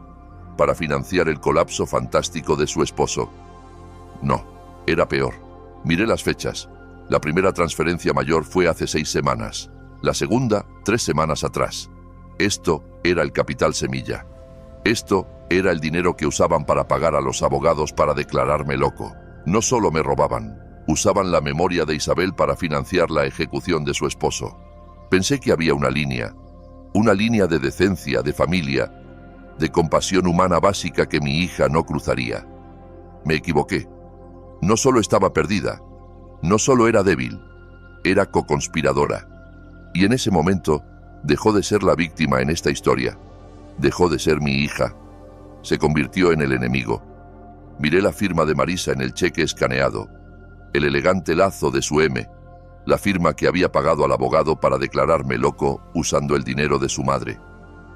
Para financiar el colapso fantástico de su esposo. No, era peor. Miré las fechas. La primera transferencia mayor fue hace 6 semanas. La segunda, 3 semanas atrás. Esto era el capital semilla. Esto era el dinero que usaban para pagar a los abogados para declararme loco. No solo me robaban, usaban la memoria de Isabel para financiar la ejecución de su esposo. Pensé que había una línea de decencia, de familia, de compasión humana básica que mi hija no cruzaría. Me equivoqué. No solo estaba perdida, no solo era débil, era coconspiradora. Y en ese momento dejó de ser la víctima en esta historia. Dejó de ser mi hija. Se convirtió en el enemigo. Miré la firma de Marisa en el cheque escaneado, el elegante lazo de su M, la firma que había pagado al abogado para declararme loco usando el dinero de su madre.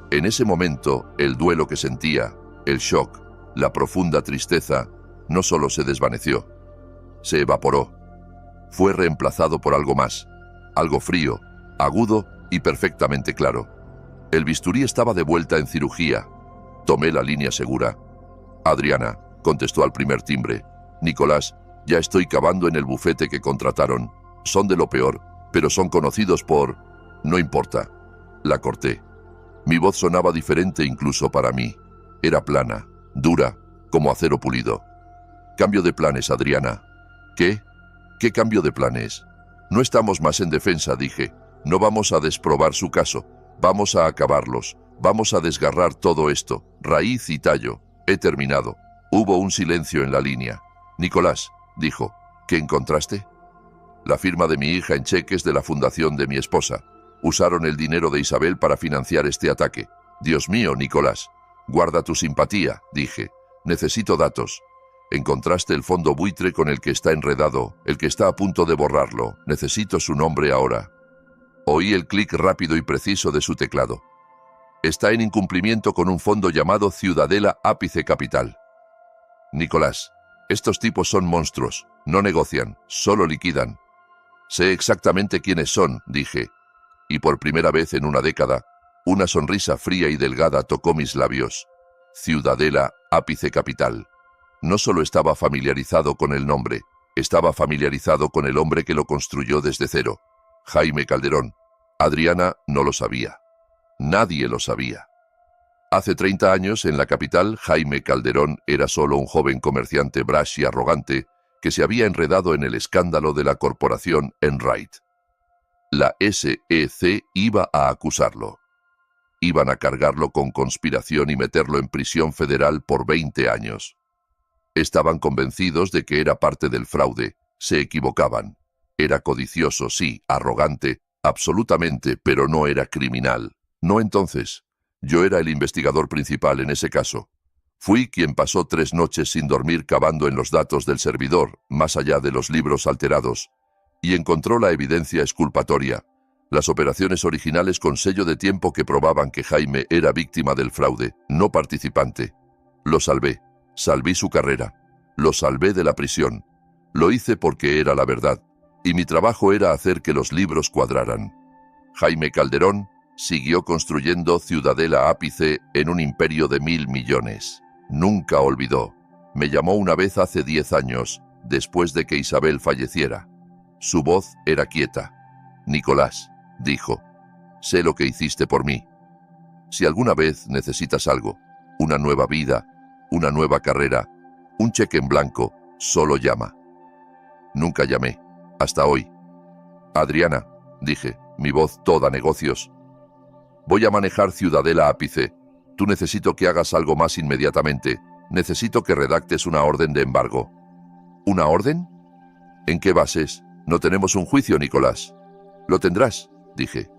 En ese momento, el duelo que sentía, el shock, la profunda tristeza, no solo se desvaneció, se evaporó. Fue reemplazado por algo más, algo frío, agudo y perfectamente claro. El bisturí estaba de vuelta en cirugía. Tomé la línea segura. Adriana, contestó al primer timbre. Nicolás, ya estoy cavando en el bufete que contrataron. Son de lo peor, pero son conocidos por... No importa. La corté. Mi voz sonaba diferente incluso para mí. Era plana, dura, como acero pulido. Cambio de planes, Adriana. ¿Qué? ¿Qué cambio de planes? No estamos más en defensa, dije. No vamos a desprobar su caso. Vamos a acabarlos. Vamos a desgarrar todo esto, raíz y tallo. He terminado. Hubo un silencio en la línea. Nicolás, dijo, ¿qué encontraste? La firma de mi hija en cheques de la fundación de mi esposa. Usaron el dinero de Isabel para financiar este ataque. Dios mío, Nicolás. Guarda tu simpatía, dije. Necesito datos. Encontraste el fondo buitre con el que está enredado, el que está a punto de borrarlo. Necesito su nombre ahora. Oí el clic rápido y preciso de su teclado. Está en incumplimiento con un fondo llamado Ciudadela Ápice Capital. Nicolás, estos tipos son monstruos. No negocian, solo liquidan. Sé exactamente quiénes son, dije. Y por primera vez en una década, una sonrisa fría y delgada tocó mis labios. Ciudadela Ápice Capital. No solo estaba familiarizado con el nombre, estaba familiarizado con el hombre que lo construyó desde cero. Jaime Calderón. Adriana no lo sabía. Nadie lo sabía. Hace 30 años, en la capital, Jaime Calderón era solo un joven comerciante brash y arrogante que se había enredado en el escándalo de la corporación Enright. La SEC iba a acusarlo. Iban a cargarlo con conspiración y meterlo en prisión federal por 20 años. Estaban convencidos de que era parte del fraude. Se equivocaban. Era codicioso, sí, arrogante, absolutamente, pero no era criminal. No entonces. Yo era el investigador principal en ese caso. Fui quien pasó 3 noches sin dormir cavando en los datos del servidor, más allá de los libros alterados, y encontró la evidencia exculpatoria, Las operaciones originales con sello de tiempo que probaban que Jaime era víctima del fraude, no participante. Lo salvé. Salvé su carrera. Lo salvé de la prisión. Lo hice porque era la verdad. Y mi trabajo era hacer que los libros cuadraran. Jaime Calderón siguió construyendo Ciudadela Ápice en un imperio de 1.000 millones. Nunca olvidó. Me llamó una vez hace 10 años, después de que Isabel falleciera. Su voz era quieta. Nicolás, dijo, sé lo que hiciste por mí. Si alguna vez necesitas algo, una nueva vida, una nueva carrera, un cheque en blanco, solo llama. Nunca llamé, hasta hoy. Adriana, dije, mi voz toda negocios. Voy a manejar Ciudadela Ápice. Tú necesito que hagas algo más inmediatamente. Necesito que redactes una orden de embargo. ¿Una orden? ¿En qué bases? No tenemos un juicio, Nicolás. Lo tendrás, dije.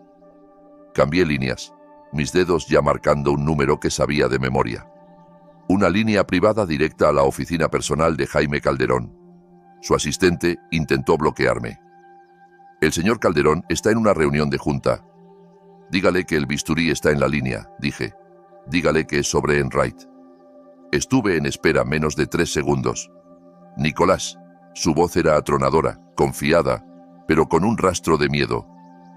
Cambié líneas, mis dedos ya marcando un número que sabía de memoria. Una línea privada directa a la oficina personal de Jaime Calderón. Su asistente intentó bloquearme. El señor Calderón está en una reunión de junta. Dígale que el bisturí está en la línea, dije. Dígale que es sobre Enright. Estuve en espera menos de 3 segundos. Nicolás. Su voz era atronadora, confiada, pero con un rastro de miedo.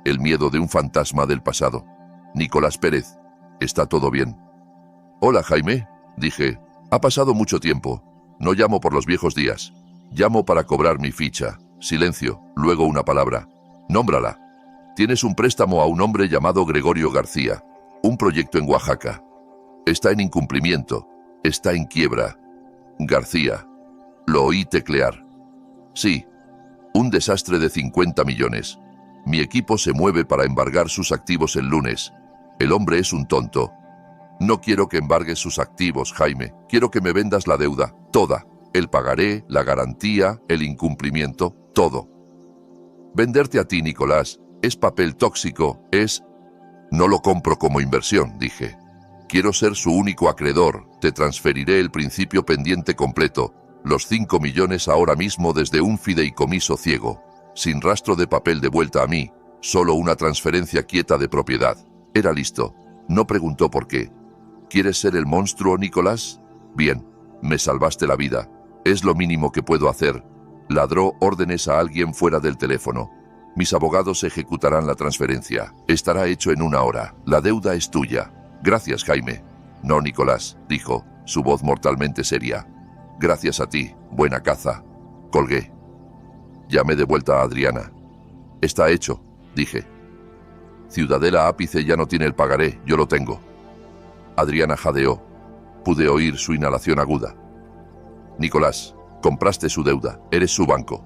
El miedo de un fantasma del pasado. Nicolás Pérez. ¿Está todo bien? Hola, Jaime, dije. Ha pasado mucho tiempo. No llamo por los viejos días. Llamo para cobrar mi ficha. Silencio, luego una palabra. Nómbrala. Tienes un préstamo a un hombre llamado Gregorio García. Un proyecto en Oaxaca. Está en incumplimiento. Está en quiebra. García. Lo oí teclear. Sí. Un desastre de 50 millones. Mi equipo se mueve para embargar sus activos el lunes. El hombre es un tonto. No quiero que embargues sus activos, Jaime. Quiero que me vendas la deuda, toda. El pagaré, la garantía, el incumplimiento, todo. Venderte a ti, Nicolás, es papel tóxico, es... No lo compro como inversión, dije. Quiero ser su único acreedor. Te transferiré el principio pendiente completo. Los 5 millones ahora mismo desde un fideicomiso ciego. Sin rastro de papel de vuelta a mí. Solo una transferencia quieta de propiedad. Era listo. No preguntó por qué. ¿Quieres ser el monstruo, Nicolás? Bien. Me salvaste la vida. Es lo mínimo que puedo hacer. Ladró órdenes a alguien fuera del teléfono. Mis abogados ejecutarán la transferencia. Estará hecho en 1 hora. La deuda es tuya. Gracias, Jaime. No, Nicolás, dijo, su voz mortalmente seria. Gracias a ti, buena caza. Colgué. Llamé de vuelta a Adriana. Está hecho, dije. Ciudadela Ápice ya no tiene el pagaré, yo lo tengo. Adriana jadeó. Pude oír su inhalación aguda. Nicolás, compraste su deuda, eres su banco.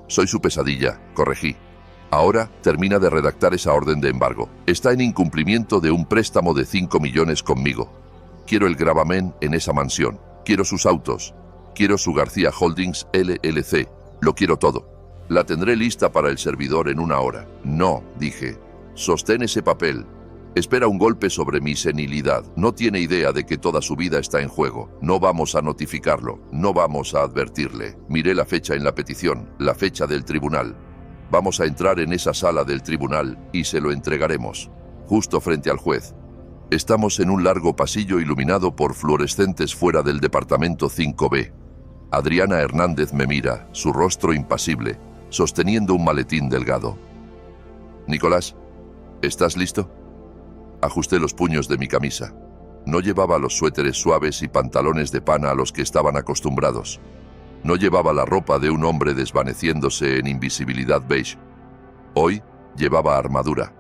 Soy su pesadilla, corregí. Ahora termina de redactar esa orden de embargo. Está en incumplimiento de un préstamo de 5 millones conmigo. Quiero el gravamen en esa mansión. Quiero sus autos. Quiero su García Holdings LLC. Lo quiero todo. La tendré lista para el servidor en 1 hora. No, dije. Sostén ese papel. Espera un golpe sobre mi senilidad. No tiene idea de que toda su vida está en juego. No vamos a notificarlo. No vamos a advertirle. Miré la fecha en la petición, la fecha del tribunal. Vamos a entrar en esa sala del tribunal y se lo entregaremos. Justo frente al juez. Estamos en un largo pasillo iluminado por fluorescentes fuera del departamento 5B. Adriana Hernández me mira, su rostro impasible, sosteniendo un maletín delgado. Nicolás, ¿estás listo? Ajusté los puños de mi camisa. No llevaba los suéteres suaves y pantalones de pana a los que estaban acostumbrados. No llevaba la ropa de un hombre desvaneciéndose en invisibilidad beige. Hoy llevaba armadura.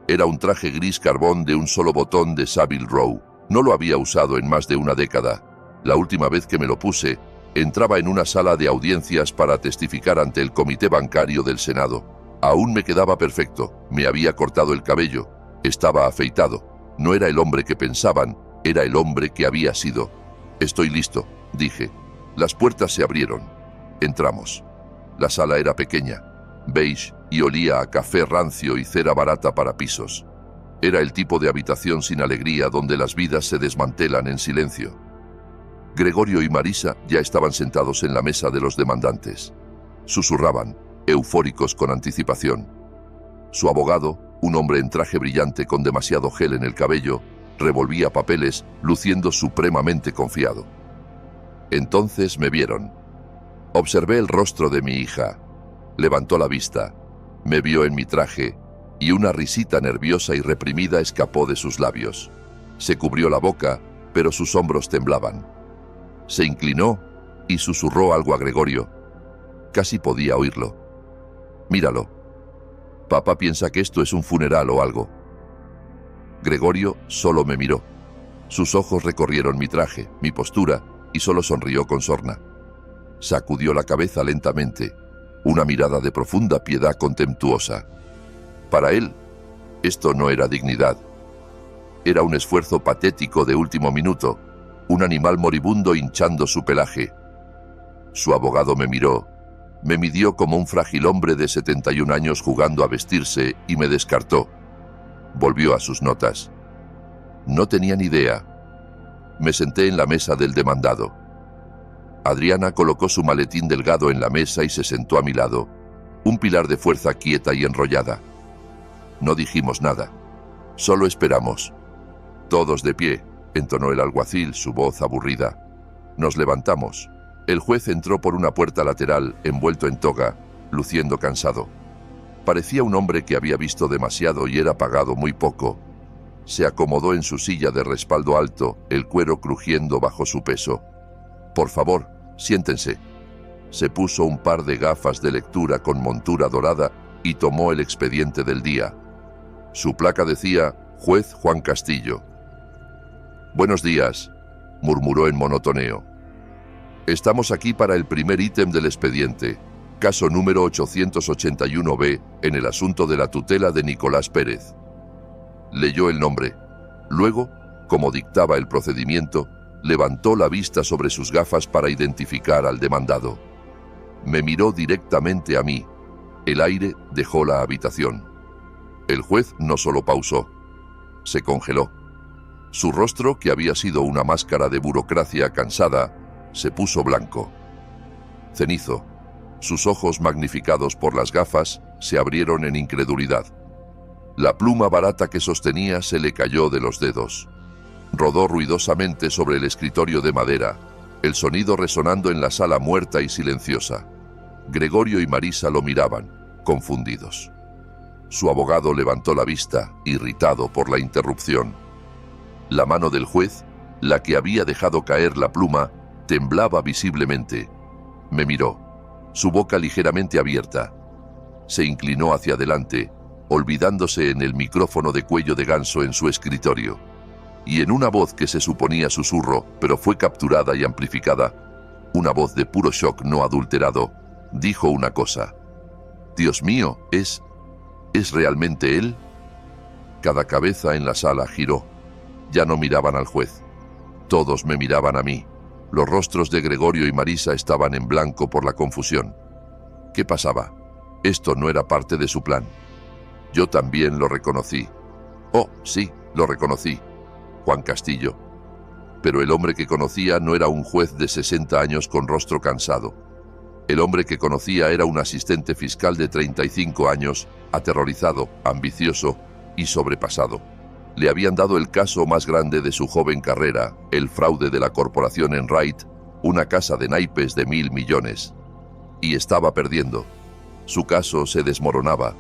Era un traje gris carbón de un solo botón de Savile Row. No lo había usado en más de 1 década. La última vez que me lo puse, entraba en una sala de audiencias para testificar ante el comité bancario del Senado. Aún me quedaba perfecto. Me había cortado el cabello. Estaba afeitado. No era el hombre que pensaban, era el hombre que había sido. Estoy listo, dije. Las puertas se abrieron. Entramos. La sala era pequeña, beige y olía a café rancio y cera barata para pisos. Era el tipo de habitación sin alegría donde las vidas se desmantelan en silencio. Gregorio y Marisa ya estaban sentados en la mesa de los demandantes. Susurraban, eufóricos con anticipación. Su abogado, un hombre en traje brillante con demasiado gel en el cabello, revolvía papeles, luciendo supremamente confiado. Entonces me vieron. Observé el rostro de mi hija. Levantó la vista, me vio en mi traje, y una risita nerviosa y reprimida escapó de sus labios. Se cubrió la boca, pero sus hombros temblaban. Se inclinó y susurró algo a Gregorio. Casi podía oírlo. «Míralo. Papá piensa que esto es un funeral o algo». Gregorio solo me miró. Sus ojos recorrieron mi traje, mi postura, y solo sonrió con sorna. Sacudió la cabeza lentamente, una mirada de profunda piedad contemptuosa. Para él, esto no era dignidad. Era un esfuerzo patético de último minuto, un animal moribundo hinchando su pelaje. Su abogado me miró, me midió como un frágil hombre de 71 años jugando a vestirse y me descartó. Volvió a sus notas. No tenía ni idea. Me senté en la mesa del demandado. Adriana colocó su maletín delgado en la mesa y se sentó a mi lado, un pilar de fuerza quieta y enrollada. No dijimos nada, solo esperamos. «Todos de pie», entonó el alguacil, su voz aburrida. Nos levantamos. El juez entró por una puerta lateral, envuelto en toga, luciendo cansado. Parecía un hombre que había visto demasiado y era pagado muy poco. Se acomodó en su silla de respaldo alto, el cuero crujiendo bajo su peso. «Por favor, siéntense». Se puso un par de gafas de lectura con montura dorada y tomó el expediente del día. Su placa decía «Juez Juan Castillo». «Buenos días», murmuró en monotoneo. «Estamos aquí para el primer ítem del expediente, caso número 881B, en el asunto de la tutela de Nicolás Pérez». Leyó el nombre. Luego, como dictaba el procedimiento, levantó la vista sobre sus gafas para identificar al demandado. Me miró directamente a mí. El aire dejó la habitación. El juez no solo pausó, se congeló. Su rostro, que había sido una máscara de burocracia cansada, se puso blanco. Cenizo. Sus ojos, magnificados por las gafas, se abrieron en incredulidad. La pluma barata que sostenía se le cayó de los dedos. Rodó ruidosamente sobre el escritorio de madera, el sonido resonando en la sala muerta y silenciosa. Gregorio y Marisa lo miraban, confundidos. Su abogado levantó la vista, irritado por la interrupción. La mano del juez, la que había dejado caer la pluma, temblaba visiblemente. Me miró, su boca ligeramente abierta. Se inclinó hacia adelante, olvidándose en el micrófono de cuello de ganso en su escritorio. Y en una voz que se suponía susurro, pero fue capturada y amplificada, una voz de puro shock no adulterado, dijo una cosa. «Dios mío, ¿es realmente él?» Cada cabeza en la sala giró. Ya no miraban al juez. Todos me miraban a mí. Los rostros de Gregorio y Marisa estaban en blanco por la confusión. ¿Qué pasaba? Esto no era parte de su plan. Yo también lo reconocí. Oh, sí, lo reconocí. Juan Castillo. Pero el hombre que conocía no era un juez de 60 años con rostro cansado. El hombre que conocía era un asistente fiscal de 35 años, aterrorizado, ambicioso y sobrepasado. Le habían dado el caso más grande de su joven carrera, el fraude de la corporación Enright, una casa de naipes de 1.000 millones. Y estaba perdiendo. Su caso se desmoronaba.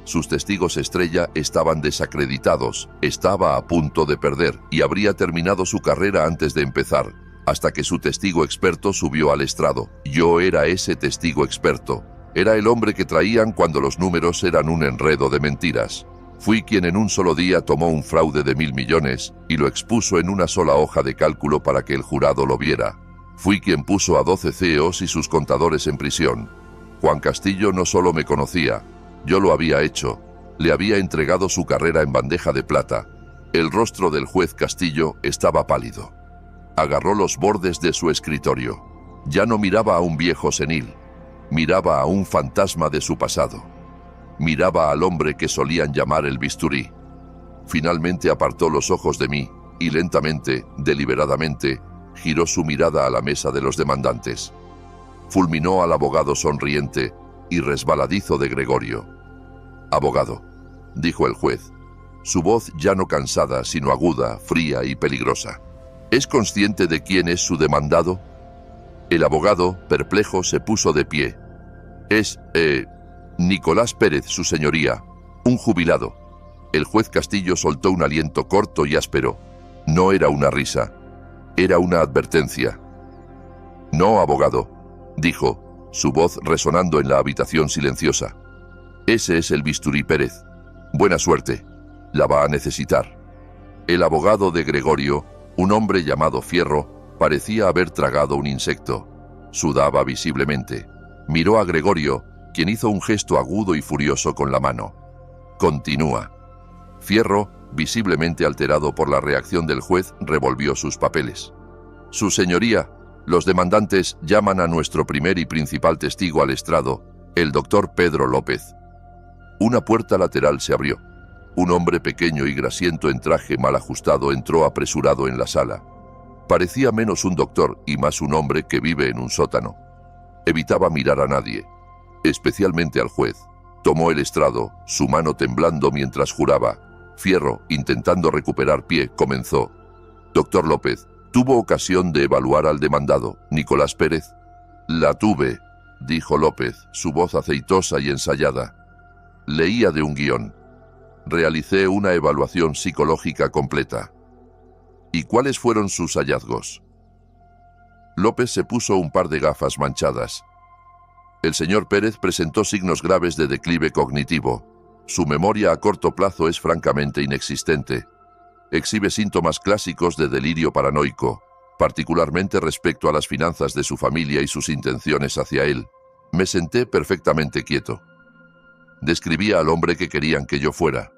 Sus testigos estrella estaban desacreditados, estaba a punto de perder y habría terminado su carrera antes de empezar, hasta que su testigo experto subió al estrado. Yo era ese testigo experto. Era el hombre que traían cuando los números eran un enredo de mentiras. Fui quien en un solo día tomó un fraude de 1.000 millones y lo expuso en una sola hoja de cálculo para que el jurado lo viera. Fui quien puso a 12 CEOs y sus contadores en prisión. Juan Castillo no solo me conocía, yo lo había hecho. Le había entregado su carrera en bandeja de plata. El rostro del juez Castillo estaba pálido. Agarró los bordes de su escritorio. Ya no miraba a un viejo senil. Miraba a un fantasma de su pasado. Miraba al hombre que solían llamar el bisturí. Finalmente apartó los ojos de mí y lentamente, deliberadamente, giró su mirada a la mesa de los demandantes. Fulminó al abogado sonriente y resbaladizo de Gregorio. Abogado, dijo el juez, su voz ya no cansada, sino aguda, fría y peligrosa. ¿Es consciente de quién es su demandado? El abogado, perplejo, se puso de pie. Es, Nicolás Pérez, su señoría, un jubilado. El juez Castillo soltó un aliento corto y áspero. No era una risa, era una advertencia. No, abogado, dijo, su voz resonando en la habitación silenciosa. Ese es el bisturí Pérez. Buena suerte, la va a necesitar. El abogado de Gregorio, un hombre llamado Fierro, parecía haber tragado un insecto. Sudaba visiblemente. Miró a Gregorio, quien hizo un gesto agudo y furioso con la mano. Continúa. Fierro, visiblemente alterado por la reacción del juez, revolvió sus papeles. Su señoría, los demandantes llaman a nuestro primer y principal testigo al estrado, el doctor Pedro López. Una puerta lateral se abrió. Un hombre pequeño y grasiento en traje mal ajustado entró apresurado en la sala. Parecía menos un doctor y más un hombre que vive en un sótano. Evitaba mirar a nadie, especialmente al juez. Tomó el estrado, su mano temblando mientras juraba. Fierro, intentando recuperar pie, comenzó. Doctor López, ¿tuvo ocasión de evaluar al demandado, Nicolás Pérez? La tuve, dijo López, su voz aceitosa y ensayada. Leía de un guión. Realicé una evaluación psicológica completa. ¿Y cuáles fueron sus hallazgos? López se puso un par de gafas manchadas. El señor Pérez presentó signos graves de declive cognitivo. Su memoria a corto plazo es francamente inexistente. Exhibe síntomas clásicos de delirio paranoico, particularmente respecto a las finanzas de su familia y sus intenciones hacia él. Me senté perfectamente quieto. Describía al hombre que querían que yo fuera.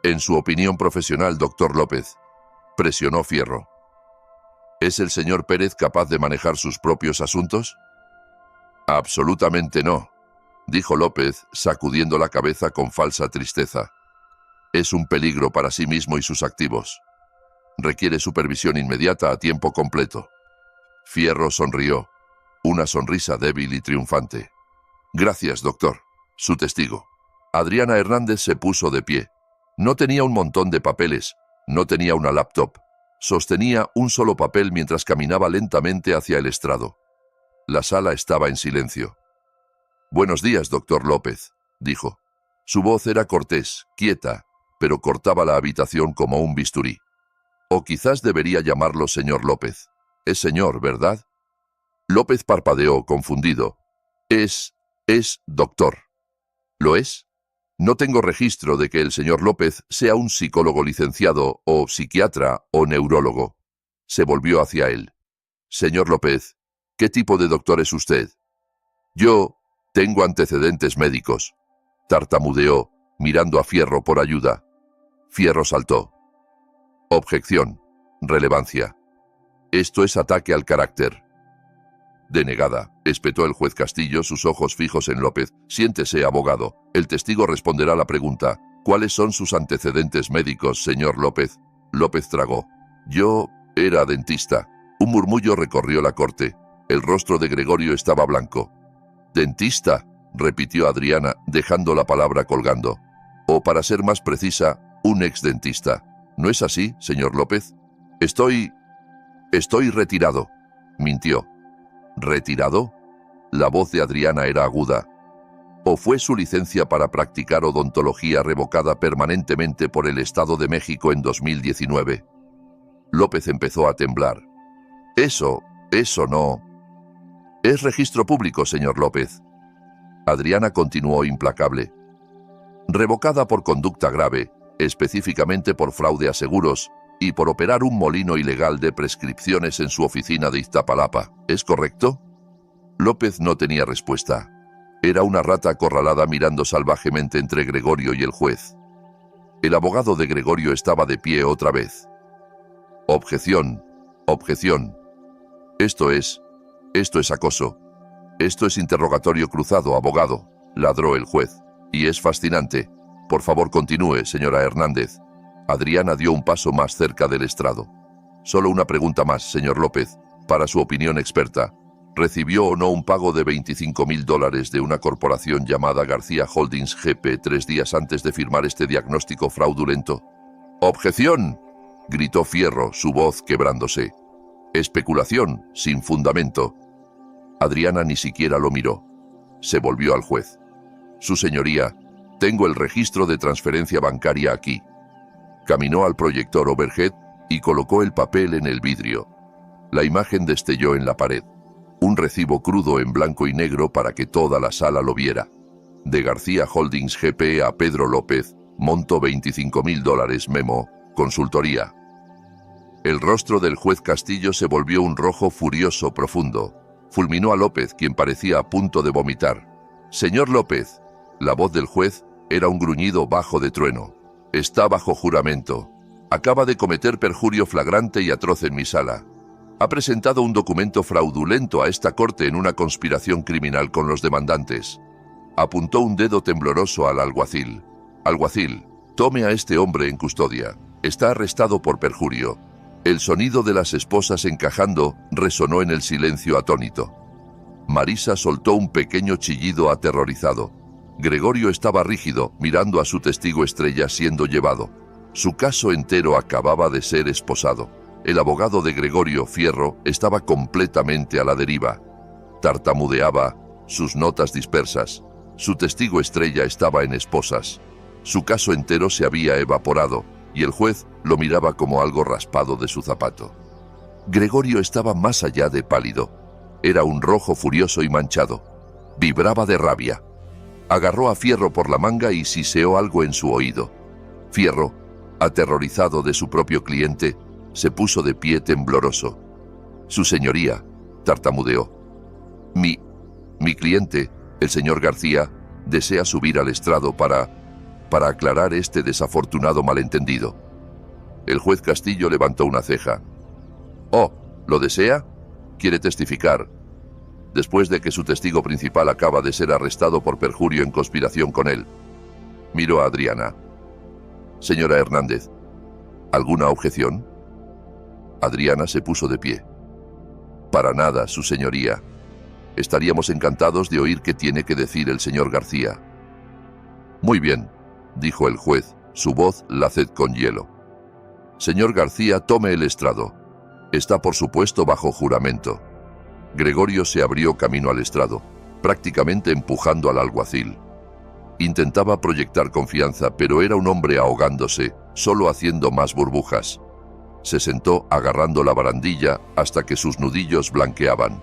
En su opinión profesional, doctor López, presionó Fierro. ¿Es el señor Pérez capaz de manejar sus propios asuntos? Absolutamente no, dijo López, sacudiendo la cabeza con falsa tristeza. Es un peligro para sí mismo y sus activos. Requiere supervisión inmediata a tiempo completo. Fierro sonrió, una sonrisa débil y triunfante. Gracias, doctor. Su testigo. Adriana Hernández se puso de pie. No tenía un montón de papeles, no tenía una laptop. Sostenía un solo papel mientras caminaba lentamente hacia el estrado. La sala estaba en silencio. Buenos días, doctor López, dijo. Su voz era cortés, quieta, pero cortaba la habitación como un bisturí. O quizás debería llamarlo señor López. Es señor, ¿verdad? López parpadeó, confundido. Es doctor. ¿Lo es? No tengo registro de que el señor López sea un psicólogo licenciado, o psiquiatra, o neurólogo. Se volvió hacia él. Señor López, ¿qué tipo de doctor es usted? Yo tengo antecedentes médicos. Tartamudeó, mirando a Fierro por ayuda. Fierro saltó. Objeción. Relevancia. Esto es ataque al carácter. Denegada, espetó el juez Castillo, sus ojos fijos en López. Siéntese, abogado. El testigo responderá la pregunta. ¿Cuáles son sus antecedentes médicos, señor López? López tragó. Yo era dentista. Un murmullo recorrió la corte. El rostro de Gregorio estaba blanco. ¿Dentista?, repitió Adriana, dejando la palabra colgando. O, para ser más precisa, un exdentista. ¿No es así, señor López? Estoy retirado, mintió. ¿Retirado? La voz de Adriana era aguda. ¿O fue su licencia para practicar odontología revocada permanentemente por el Estado de México en 2019? López empezó a temblar. Eso no. Es registro público, señor López. Adriana continuó implacable. Revocada por conducta grave, específicamente por fraude a seguros y por operar un molino ilegal de prescripciones en su oficina de Iztapalapa, ¿es correcto? López no tenía respuesta. Era una rata acorralada mirando salvajemente entre Gregorio y el juez. El abogado de Gregorio estaba de pie otra vez. Objeción. Esto es acoso. Esto es interrogatorio cruzado, abogado, ladró el juez. Y es fascinante. Por favor, continúe, señora Hernández. Adriana dio un paso más cerca del estrado. Solo una pregunta más, señor López, para su opinión experta. ¿Recibió o no un pago de $25.000 de una corporación llamada García Holdings GP 3 días antes de firmar este diagnóstico fraudulento? ¡Objeción!, gritó Fierro, su voz quebrándose. Especulación, sin fundamento. Adriana ni siquiera lo miró. Se volvió al juez. Su señoría, tengo el registro de transferencia bancaria aquí. Caminó al proyector overhead y colocó el papel en el vidrio. La imagen destelló en la pared. Un recibo crudo en blanco y negro para que toda la sala lo viera. De García Holdings GP a Pedro López, monto $25.000, memo, consultoría. El rostro del juez Castillo se volvió un rojo furioso profundo. Fulminó a López, quien parecía a punto de vomitar. Señor López, la voz del juez era un gruñido bajo de trueno. Está bajo juramento. Acaba de cometer perjurio flagrante y atroz en mi sala. Ha presentado un documento fraudulento a esta corte en una conspiración criminal con los demandantes. Apuntó un dedo tembloroso al alguacil. Alguacil, tome a este hombre en custodia. Está arrestado por perjurio. El sonido de las esposas encajando resonó en el silencio atónito. Marisa soltó un pequeño chillido aterrorizado. Gregorio estaba rígido, mirando a su testigo estrella siendo llevado. Su caso entero acababa de ser esposado. El abogado de Gregorio, Fierro, estaba completamente a la deriva. Tartamudeaba, sus notas dispersas. Su testigo estrella estaba en esposas. Su caso entero se había evaporado, y el juez lo miraba como algo raspado de su zapato. Gregorio estaba más allá de pálido. Era un rojo furioso y manchado. Vibraba de rabia. Agarró a Fierro por la manga y siseó algo en su oído. Fierro, aterrorizado de su propio cliente, se puso de pie tembloroso. Su señoría, tartamudeó. Mi cliente, el señor García, desea subir al estrado para aclarar este desafortunado malentendido. El juez Castillo levantó una ceja. «Oh, ¿lo desea? ¿Quiere testificar?» Después de que su testigo principal acaba de ser arrestado por perjurio en conspiración con él. Miró a Adriana. «Señora Hernández, ¿alguna objeción?» Adriana se puso de pie. «Para nada, su señoría. Estaríamos encantados de oír qué tiene que decir el señor García». «Muy bien», dijo el juez, su voz laced con hielo. «Señor García, tome el estrado. Está por supuesto bajo juramento». Gregorio se abrió camino al estrado, prácticamente empujando al alguacil. Intentaba proyectar confianza, pero era un hombre ahogándose, solo haciendo más burbujas. Se sentó agarrando la barandilla hasta que sus nudillos blanqueaban.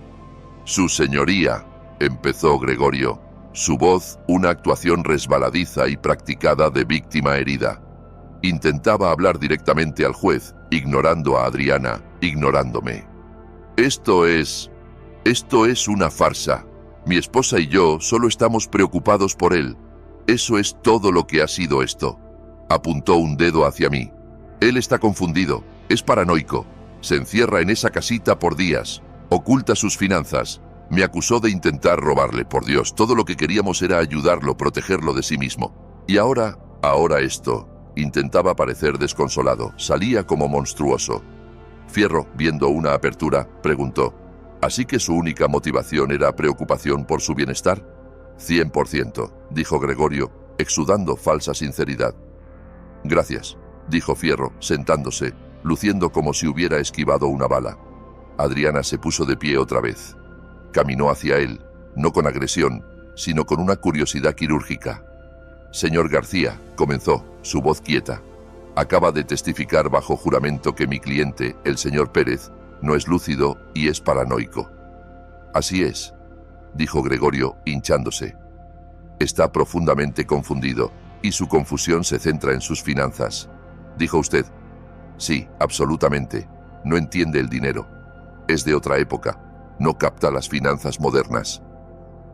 «Su señoría», empezó Gregorio, su voz una actuación resbaladiza y practicada de víctima herida. Intentaba hablar directamente al juez, ignorando a Adriana, ignorándome. Esto es una farsa. Mi esposa y yo solo estamos preocupados por él. Eso es todo lo que ha sido esto». Apuntó un dedo hacia mí. «Él está confundido, es paranoico. Se encierra en esa casita por días. Oculta sus finanzas. Me acusó de intentar robarle, por Dios. Todo lo que queríamos era ayudarlo, protegerlo de sí mismo. Y ahora esto». Intentaba parecer desconsolado. Salía como monstruoso. Fierro, viendo una apertura, preguntó: «¿Así que su única motivación era preocupación por su bienestar?» «100%, dijo Gregorio, exudando falsa sinceridad. «Gracias», dijo Fierro, sentándose, luciendo como si hubiera esquivado una bala. Adriana se puso de pie otra vez. Caminó hacia él, no con agresión, sino con una curiosidad quirúrgica. «Señor García», comenzó, su voz quieta, «acaba de testificar bajo juramento que mi cliente, el señor Pérez, no es lúcido y es paranoico». «Así es», dijo Gregorio, hinchándose. «Está profundamente confundido, y su confusión se centra en sus finanzas». «¿Dijo usted?» «Sí, absolutamente. No entiende el dinero. Es de otra época. No capta las finanzas modernas».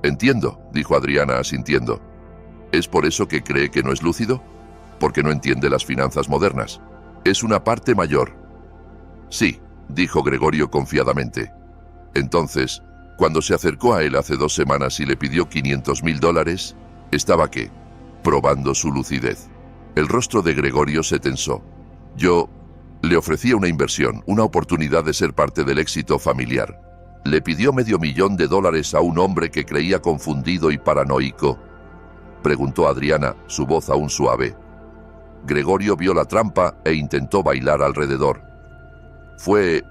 «Entiendo», dijo Adriana asintiendo. «¿Es por eso que cree que no es lúcido? Porque no entiende las finanzas modernas. Es una parte mayor». «Sí», dijo Gregorio confiadamente. «Entonces, cuando se acercó a él hace 2 semanas y le pidió $500.000, ¿estaba qué? Probando su lucidez». El rostro de Gregorio se tensó. «Yo le ofrecía una inversión, una oportunidad de ser parte del éxito familiar. Le pidió $500,000 a un hombre que creía confundido y paranoico. Preguntó Adriana, su voz aún suave. Gregorio vio la trampa e intentó bailar alrededor. Fue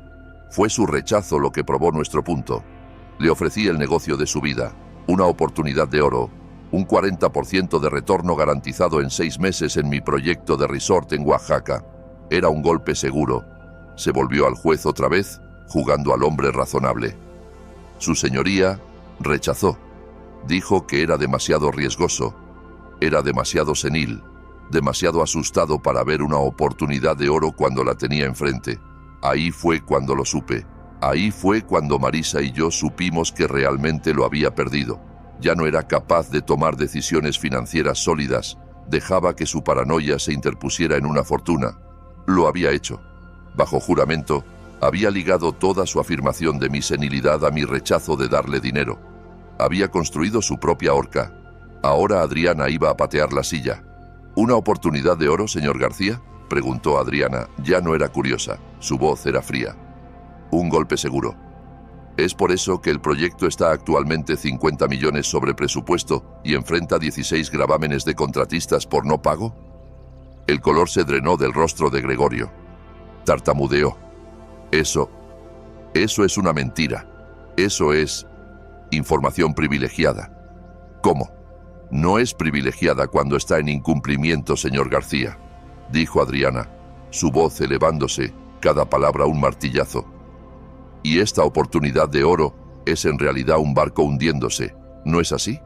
su rechazo lo que probó nuestro punto. Le ofrecí el negocio de su vida, una oportunidad de oro, un 40% de retorno garantizado en 6 meses en mi proyecto de resort en Oaxaca. Era un golpe seguro. Se volvió al juez otra vez, jugando al hombre razonable. Su señoría rechazó. Dijo que era demasiado riesgoso. Era demasiado senil, demasiado asustado para ver una oportunidad de oro cuando la tenía enfrente. Ahí fue cuando lo supe. Ahí fue cuando Marisa y yo supimos que realmente lo había perdido. Ya no era capaz de tomar decisiones financieras sólidas. Dejaba que su paranoia se interpusiera en una fortuna. Lo había hecho. Bajo juramento, había ligado toda su afirmación de mi senilidad a mi rechazo de darle dinero. Había construido su propia horca. Ahora Adriana iba a patear la silla. ¿Una oportunidad de oro, señor García?, preguntó Adriana. Ya no era curiosa. Su voz era fría. Un golpe seguro. ¿Es por eso que el proyecto está actualmente 50 millones sobre presupuesto y enfrenta 16 gravámenes de contratistas por no pago? El color se drenó del rostro de Gregorio. Tartamudeó. Eso es una mentira. Eso es información privilegiada. ¿Cómo? No es privilegiada cuando está en incumplimiento, señor García, dijo Adriana, su voz elevándose, cada palabra un martillazo. Y esta oportunidad de oro es en realidad un barco hundiéndose, ¿no es así?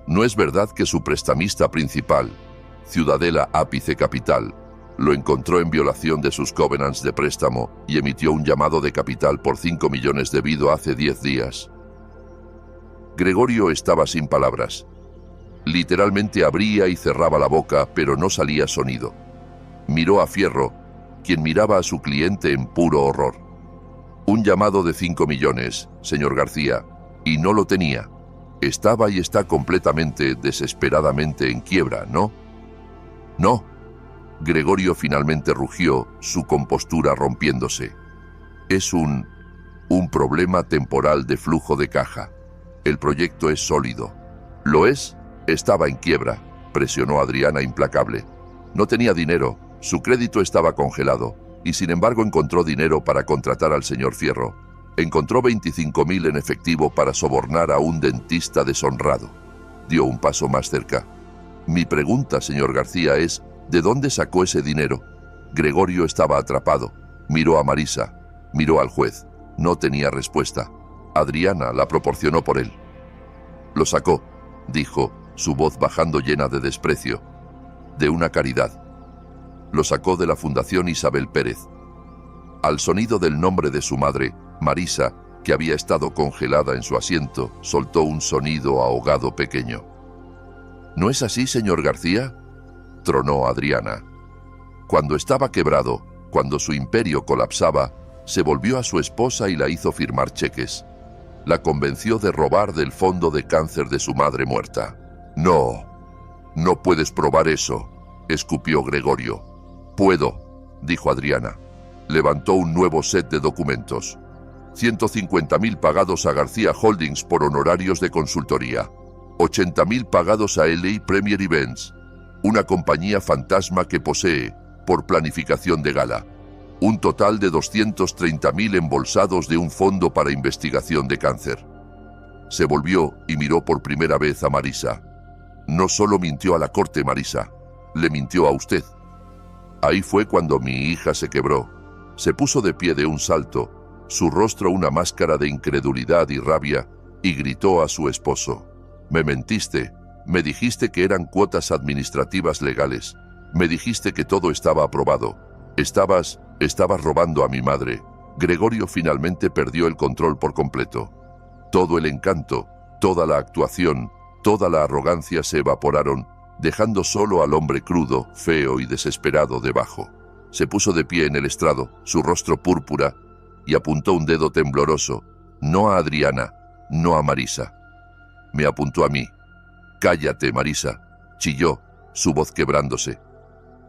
¿No es verdad que su prestamista principal, Ciudadela Ápice Capital, lo encontró en violación de sus covenants de préstamo y emitió un llamado de capital por 5 millones debido hace 10 días? Gregorio estaba sin palabras. Literalmente abría y cerraba la boca, pero no salía sonido. Miró a Fierro, quien miraba a su cliente en puro horror. Un llamado de 5 millones, señor García, y no lo tenía. Estaba y está completamente, desesperadamente en quiebra, ¿no? No. Gregorio finalmente rugió, su compostura rompiéndose. Es un problema temporal de flujo de caja. El proyecto es sólido. ¿Lo es? Estaba en quiebra, presionó Adriana implacable. No tenía dinero, su crédito estaba congelado, y sin embargo encontró dinero para contratar al señor Fierro. Encontró 25,000 en efectivo para sobornar a un dentista deshonrado. Dio un paso más cerca. Mi pregunta, señor García, es, ¿de dónde sacó ese dinero? Gregorio estaba atrapado. Miró a Marisa, miró al juez. No tenía respuesta. Adriana la proporcionó por él. Lo sacó, dijo, su voz bajando llena de desprecio. De una caridad. Lo sacó de la Fundación Isabel Pérez. Al sonido del nombre de su madre, Marisa, que había estado congelada en su asiento, soltó un sonido ahogado pequeño. ¿No es así, señor García?, tronó Adriana. Cuando estaba quebrado, cuando su imperio colapsaba, se volvió a su esposa y la hizo firmar cheques. La convenció de robar del fondo de cáncer de su madre muerta. No puedes probar eso, escupió Gregorio. Puedo, dijo Adriana. Levantó un nuevo set de documentos. 150,000 pagados a García Holdings por honorarios de consultoría. 80,000 pagados a LA Premier Events, una compañía fantasma que posee, por planificación de gala, un total de 230,000 embolsados de un fondo para investigación de cáncer. Se volvió y miró por primera vez a Marisa. No solo mintió a la corte, Marisa, le mintió a usted. Ahí fue cuando mi hija se quebró. Se puso de pie de un salto, su rostro una máscara de incredulidad y rabia, y gritó a su esposo. Me mentiste, me dijiste que eran cuotas administrativas legales, me dijiste que todo estaba aprobado. Estabas robando a mi madre. Gregorio finalmente perdió el control por completo. Todo el encanto, toda la actuación, toda la arrogancia se evaporaron, dejando solo al hombre crudo, feo y desesperado debajo. Se puso de pie en el estrado, su rostro púrpura, y apuntó un dedo tembloroso, no a Adriana, no a Marisa. Me apuntó a mí. Cállate, Marisa, chilló, su voz quebrándose.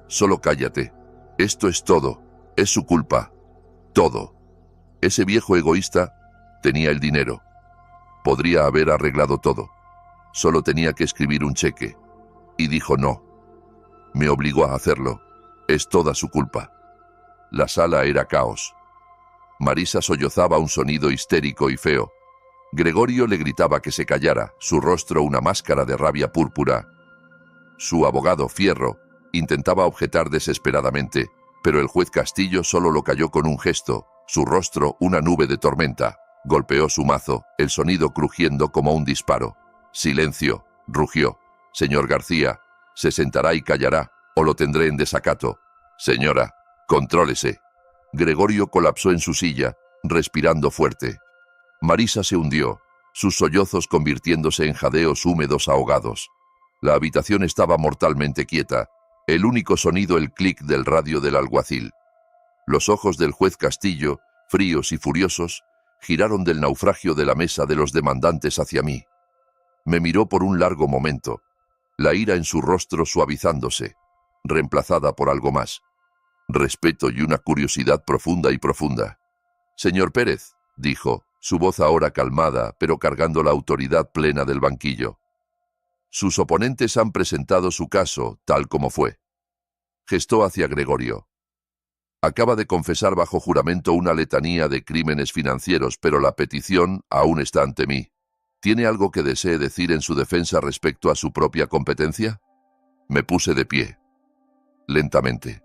Solo cállate. Esto es todo. Es su culpa. Todo. Ese viejo egoísta, Tenía el dinero. Podría haber arreglado todo. Solo tenía que escribir un cheque. Y dijo no. Me obligó a hacerlo. Es toda su culpa. La sala era caos. Marisa sollozaba un sonido histérico y feo. Gregorio le gritaba que se callara, su rostro una máscara de rabia púrpura. Su abogado, Fierro, intentaba objetar desesperadamente, pero el juez Castillo solo lo calló con un gesto, su rostro una nube de tormenta. Golpeó su mazo, el sonido crujiendo como un disparo. «Silencio», rugió. «Señor García, se sentará y callará, o lo tendré en desacato. Señora, contrólese». Gregorio colapsó en su silla, respirando fuerte. Marisa se hundió, sus sollozos convirtiéndose en jadeos húmedos ahogados. La habitación estaba mortalmente quieta, el único sonido el clic del radio del alguacil. Los ojos del juez Castillo, fríos y furiosos, giraron del naufragio de la mesa de los demandantes hacia mí. Me miró por un largo momento, la ira en su rostro suavizándose, reemplazada por algo más. Respeto y una curiosidad profunda. «Señor Pérez», dijo, su voz ahora calmada, pero cargando la autoridad plena del banquillo. «Sus oponentes han presentado su caso, tal como fue». Gestó hacia Gregorio. «Acaba de confesar bajo juramento una letanía de crímenes financieros, pero la petición aún está ante mí. ¿Tiene algo que desee decir en su defensa respecto a su propia competencia?» Me puse de pie. Lentamente.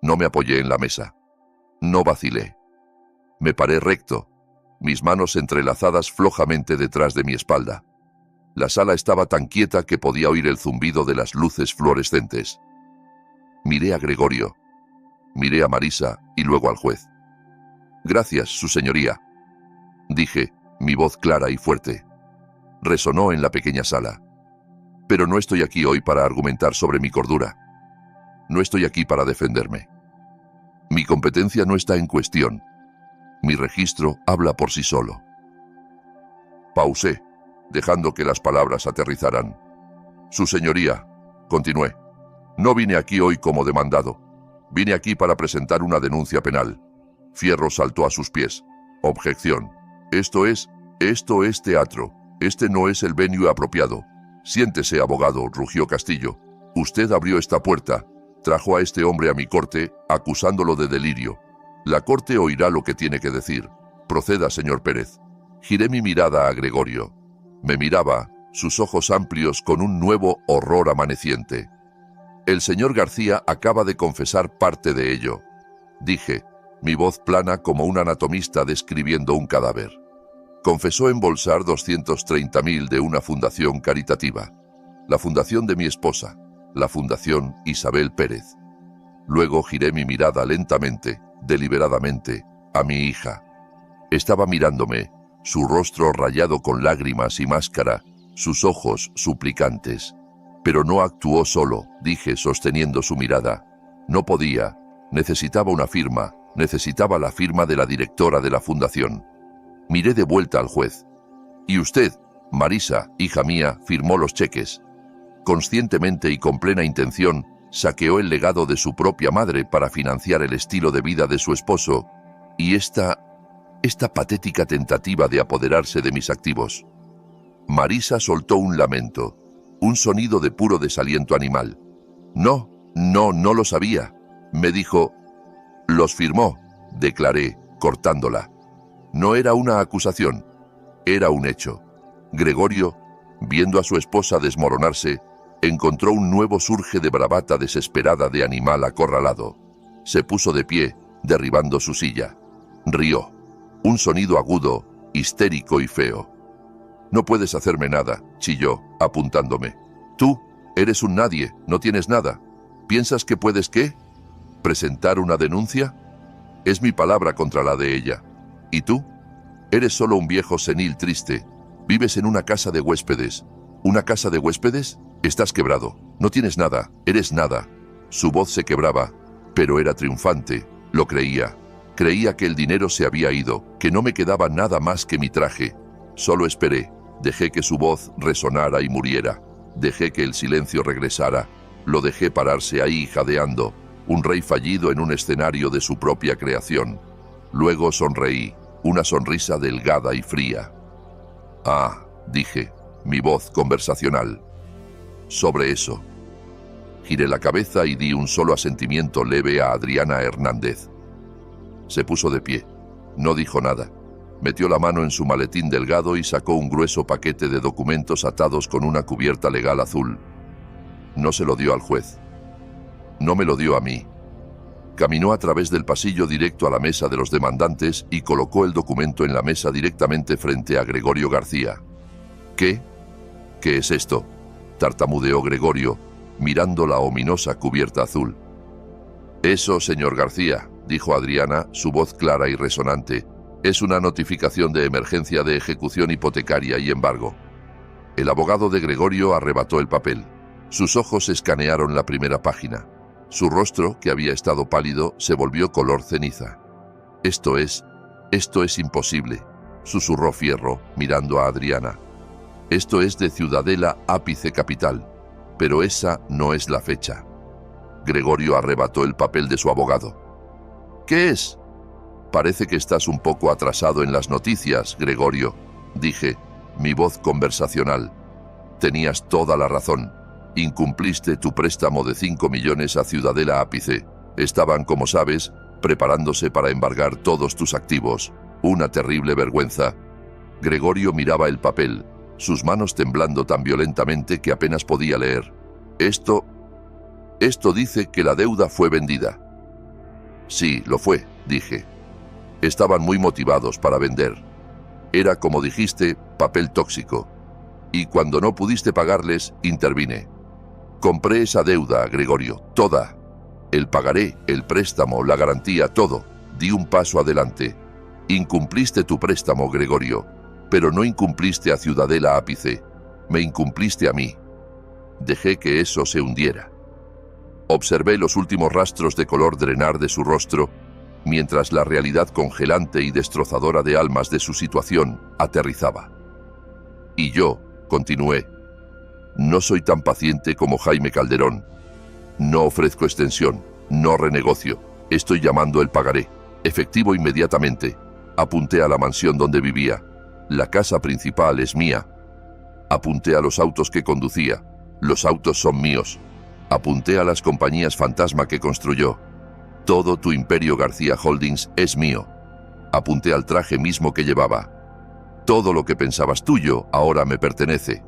No me apoyé en la mesa. No vacilé. Me paré recto, mis manos entrelazadas flojamente detrás de mi espalda. La sala estaba tan quieta que podía oír el zumbido de las luces fluorescentes. Miré a Gregorio, miré a Marisa y luego al juez. «Gracias, su señoría», dije, mi voz clara y fuerte. Resonó en la pequeña sala. «Pero no estoy aquí hoy para argumentar sobre mi cordura. No estoy aquí para defenderme. Mi competencia no está en cuestión. Mi registro habla por sí solo». Pausé, dejando que las palabras aterrizaran. «Su señoría», continué, «no vine aquí hoy como demandado. Vine aquí para presentar una denuncia penal». Fierro saltó a sus pies. «Objeción. Esto es teatro. Este no es el venue apropiado. Siéntese, abogado», rugió Castillo. «Usted abrió esta puerta. Trajo a este hombre a mi corte, acusándolo de delirio. La corte oirá lo que tiene que decir. Proceda, señor Pérez». Giré mi mirada a Gregorio. Me miraba, sus ojos amplios con un nuevo horror amaneciente. «El señor García acaba de confesar parte de ello», dije, mi voz plana como un anatomista describiendo un cadáver. «Confesó embolsar 230.000 de una fundación caritativa. La fundación de mi esposa, la Fundación Isabel Pérez». Luego giré mi mirada lentamente, deliberadamente, a mi hija. Estaba mirándome, su rostro rayado con lágrimas y máscara, sus ojos suplicantes. «Pero no actuó solo», dije sosteniendo su mirada. «No podía. Necesitaba una firma. Necesitaba la firma de la directora de la fundación». Miré de vuelta al juez. «Y usted, Marisa, hija mía, firmó los cheques. Conscientemente y con plena intención, saqueó el legado de su propia madre para financiar el estilo de vida de su esposo y esta patética tentativa de apoderarse de mis activos». Marisa soltó un lamento, un sonido de puro desaliento animal. No lo sabía», me dijo. «Los firmó», declaré, cortándola. No era una acusación, era un hecho. Gregorio, viendo a su esposa desmoronarse, encontró un nuevo surge de bravata desesperada de animal acorralado. Se puso de pie, derribando su silla. Rió. Un sonido agudo, histérico y feo. «No puedes hacerme nada», chilló, apuntándome. «Tú eres un nadie, no tienes nada. ¿Piensas que puedes qué? ¿Presentar una denuncia? Es mi palabra contra la de ella. ¿Y tú? Eres solo un viejo senil triste. Vives en una casa de huéspedes. ¿Una casa de huéspedes? Estás quebrado. No tienes nada. Eres nada». Su voz se quebraba, pero era triunfante. Lo creía. Creía que el dinero se había ido, que no me quedaba nada más que mi traje. Solo esperé. Dejé que su voz resonara y muriera. Dejé que el silencio regresara. Lo dejé pararse ahí jadeando, un rey fallido en un escenario de su propia creación. Luego sonreí. una sonrisa delgada y fría. Ah, dije, mi voz conversacional. Sobre eso. Giré la cabeza y di un solo asentimiento leve a Adriana Hernández. Se puso de pie. No dijo nada. Metió la mano en su maletín delgado y sacó un grueso paquete de documentos atados con una cubierta legal azul. No se lo dio al juez. No me lo dio a mí. Caminó a través del pasillo directo a la mesa de los demandantes y colocó el documento en la mesa directamente frente a Gregorio García. ¿Qué? ¿Qué es esto?, tartamudeó Gregorio, mirando la ominosa cubierta azul. Eso, señor García, dijo Adriana, su voz clara y resonante, es una notificación de emergencia de ejecución hipotecaria y embargo. El abogado de Gregorio arrebató el papel. Sus ojos escanearon la primera página. Su rostro, que había estado pálido, se volvió color ceniza. Esto es imposible, susurró Fierro, mirando a Adriana. Esto es de Ciudadela Ápice Capital, pero esa no es la fecha. Gregorio arrebató el papel de su abogado. ¿Qué es? Parece que estás un poco atrasado en las noticias, Gregorio, dije, mi voz conversacional. Tenías toda la razón. Incumpliste tu préstamo de 5 millones a Ciudadela Ápice. Estaban, como sabes, preparándose para embargar todos tus activos. Una terrible vergüenza. Gregorio miraba el papel, sus manos temblando tan violentamente que apenas podía leer. Esto dice que la deuda fue vendida. Sí, lo fue, dije. Estaban muy motivados para vender. Era, como dijiste, papel tóxico. Y cuando no pudiste pagarles, intervine. Compré esa deuda, Gregorio, toda. El pagaré, el préstamo, la garantía, todo. Di un paso adelante. Incumpliste tu préstamo, Gregorio, pero no incumpliste a Ciudadela Ápice. Me incumpliste a mí. Dejé que eso se hundiera. Observé los últimos rastros de color drenar de su rostro, mientras la realidad congelante y destrozadora de almas de su situación aterrizaba. Y yo, continué, no soy tan paciente como Jaime Calderón. No ofrezco extensión, no renegocio. Estoy llamando el pagaré. Efectivo inmediatamente. Apunté a la mansión donde vivía. La casa principal es mía. Apunté a los autos que conducía. Los autos son míos. Apunté a las compañías fantasma que construyó. Todo tu imperio García Holdings es mío. Apunté al traje mismo que llevaba. Todo lo que pensabas tuyo ahora me pertenece.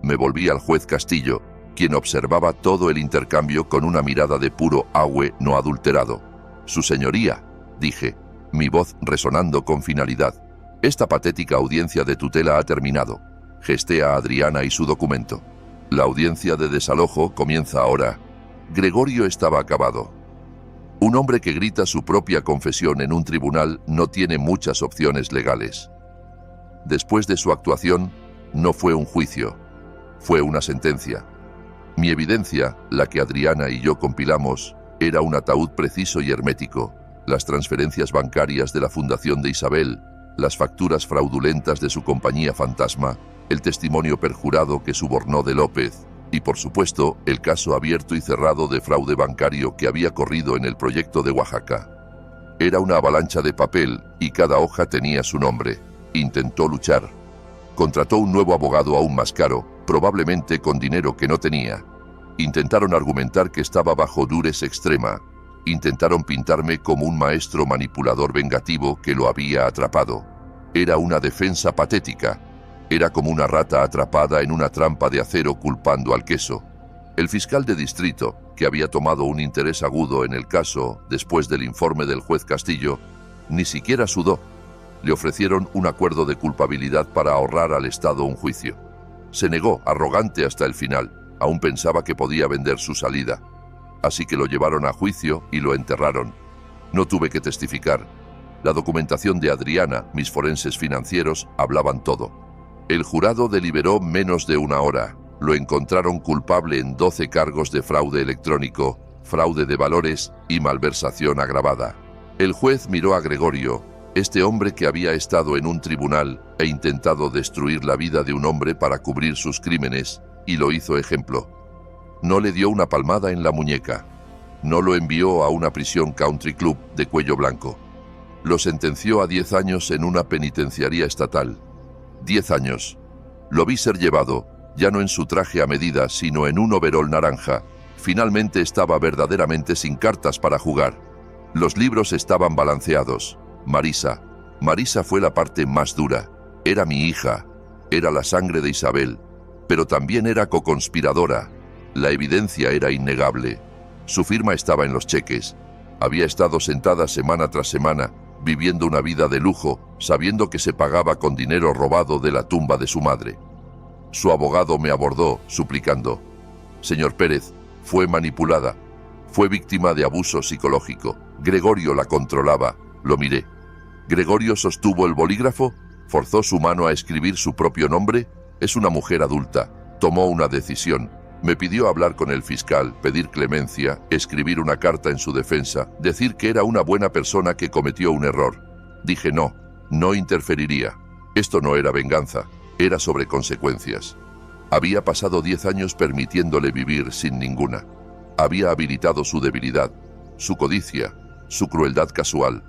Me volví al juez Castillo, quien observaba todo el intercambio con una mirada de puro ahue no adulterado. Su señoría, dije, mi voz resonando con finalidad. Esta patética audiencia de tutela ha terminado. Gesté a Adriana y su documento. La audiencia de desalojo comienza ahora. Gregorio estaba acabado. Un hombre que grita su propia confesión en un tribunal no tiene muchas opciones legales. Después de su actuación, no fue un juicio, fue una sentencia. Mi evidencia, la que Adriana y yo compilamos, era un ataúd preciso y hermético, las transferencias bancarias de la Fundación de Isabel, las facturas fraudulentas de su compañía fantasma, el testimonio perjurado que subornó de López, y por supuesto, el caso abierto y cerrado de fraude bancario que había corrido en el proyecto de Oaxaca. Era una avalancha de papel y cada hoja tenía su nombre. Intentó luchar. Contrató un nuevo abogado aún más caro, probablemente con dinero que no tenía. Intentaron argumentar que estaba bajo durez extrema. Intentaron pintarme como un maestro manipulador vengativo que lo había atrapado. Era una defensa patética. Era como una rata atrapada en una trampa de acero culpando al queso. El fiscal de distrito, que había tomado un interés agudo en el caso después del informe del juez Castillo, ni siquiera sudó. Le ofrecieron un acuerdo de culpabilidad para ahorrar al Estado un juicio. Se negó, arrogante hasta el final. Aún pensaba que podía vender su salida. Así que lo llevaron a juicio y lo enterraron. No tuve que testificar. La documentación de Adriana, mis forenses financieros, hablaban todo. El jurado deliberó menos de una hora. Lo encontraron culpable en 12 cargos de fraude electrónico, fraude de valores y malversación agravada. El juez miró a Gregorio, este hombre que había estado en un tribunal e intentado destruir la vida de un hombre para cubrir sus crímenes, y lo hizo ejemplo. No le dio una palmada en la muñeca. No lo envió a una prisión country club de cuello blanco. Lo sentenció a 10 años en una penitenciaría estatal. 10 años. Lo vi ser llevado, ya no en su traje a medida, sino en un overol naranja. Finalmente estaba verdaderamente sin cartas para jugar. Los libros estaban balanceados. Marisa fue la parte más dura. Era mi hija. Era la sangre de Isabel. Pero también era coconspiradora. La evidencia era innegable. Su firma estaba en los cheques. Había estado sentada semana tras semana, viviendo una vida de lujo, sabiendo que se pagaba con dinero robado de la tumba de su madre. Su abogado me abordó, suplicando: «Señor Pérez, fue manipulada. Fue víctima de abuso psicológico. Gregorio la controlaba». Lo miré. Gregorio sostuvo el bolígrafo, forzó su mano a escribir su propio nombre. Es una mujer adulta. Tomó una decisión. Me pidió hablar con el fiscal, pedir clemencia, escribir una carta en su defensa, decir que era una buena persona que cometió un error. Dije no interferiría. Esto no era venganza, era sobre consecuencias. Había pasado 10 años permitiéndole vivir sin ninguna. Había habilitado su debilidad, su codicia, su crueldad casual.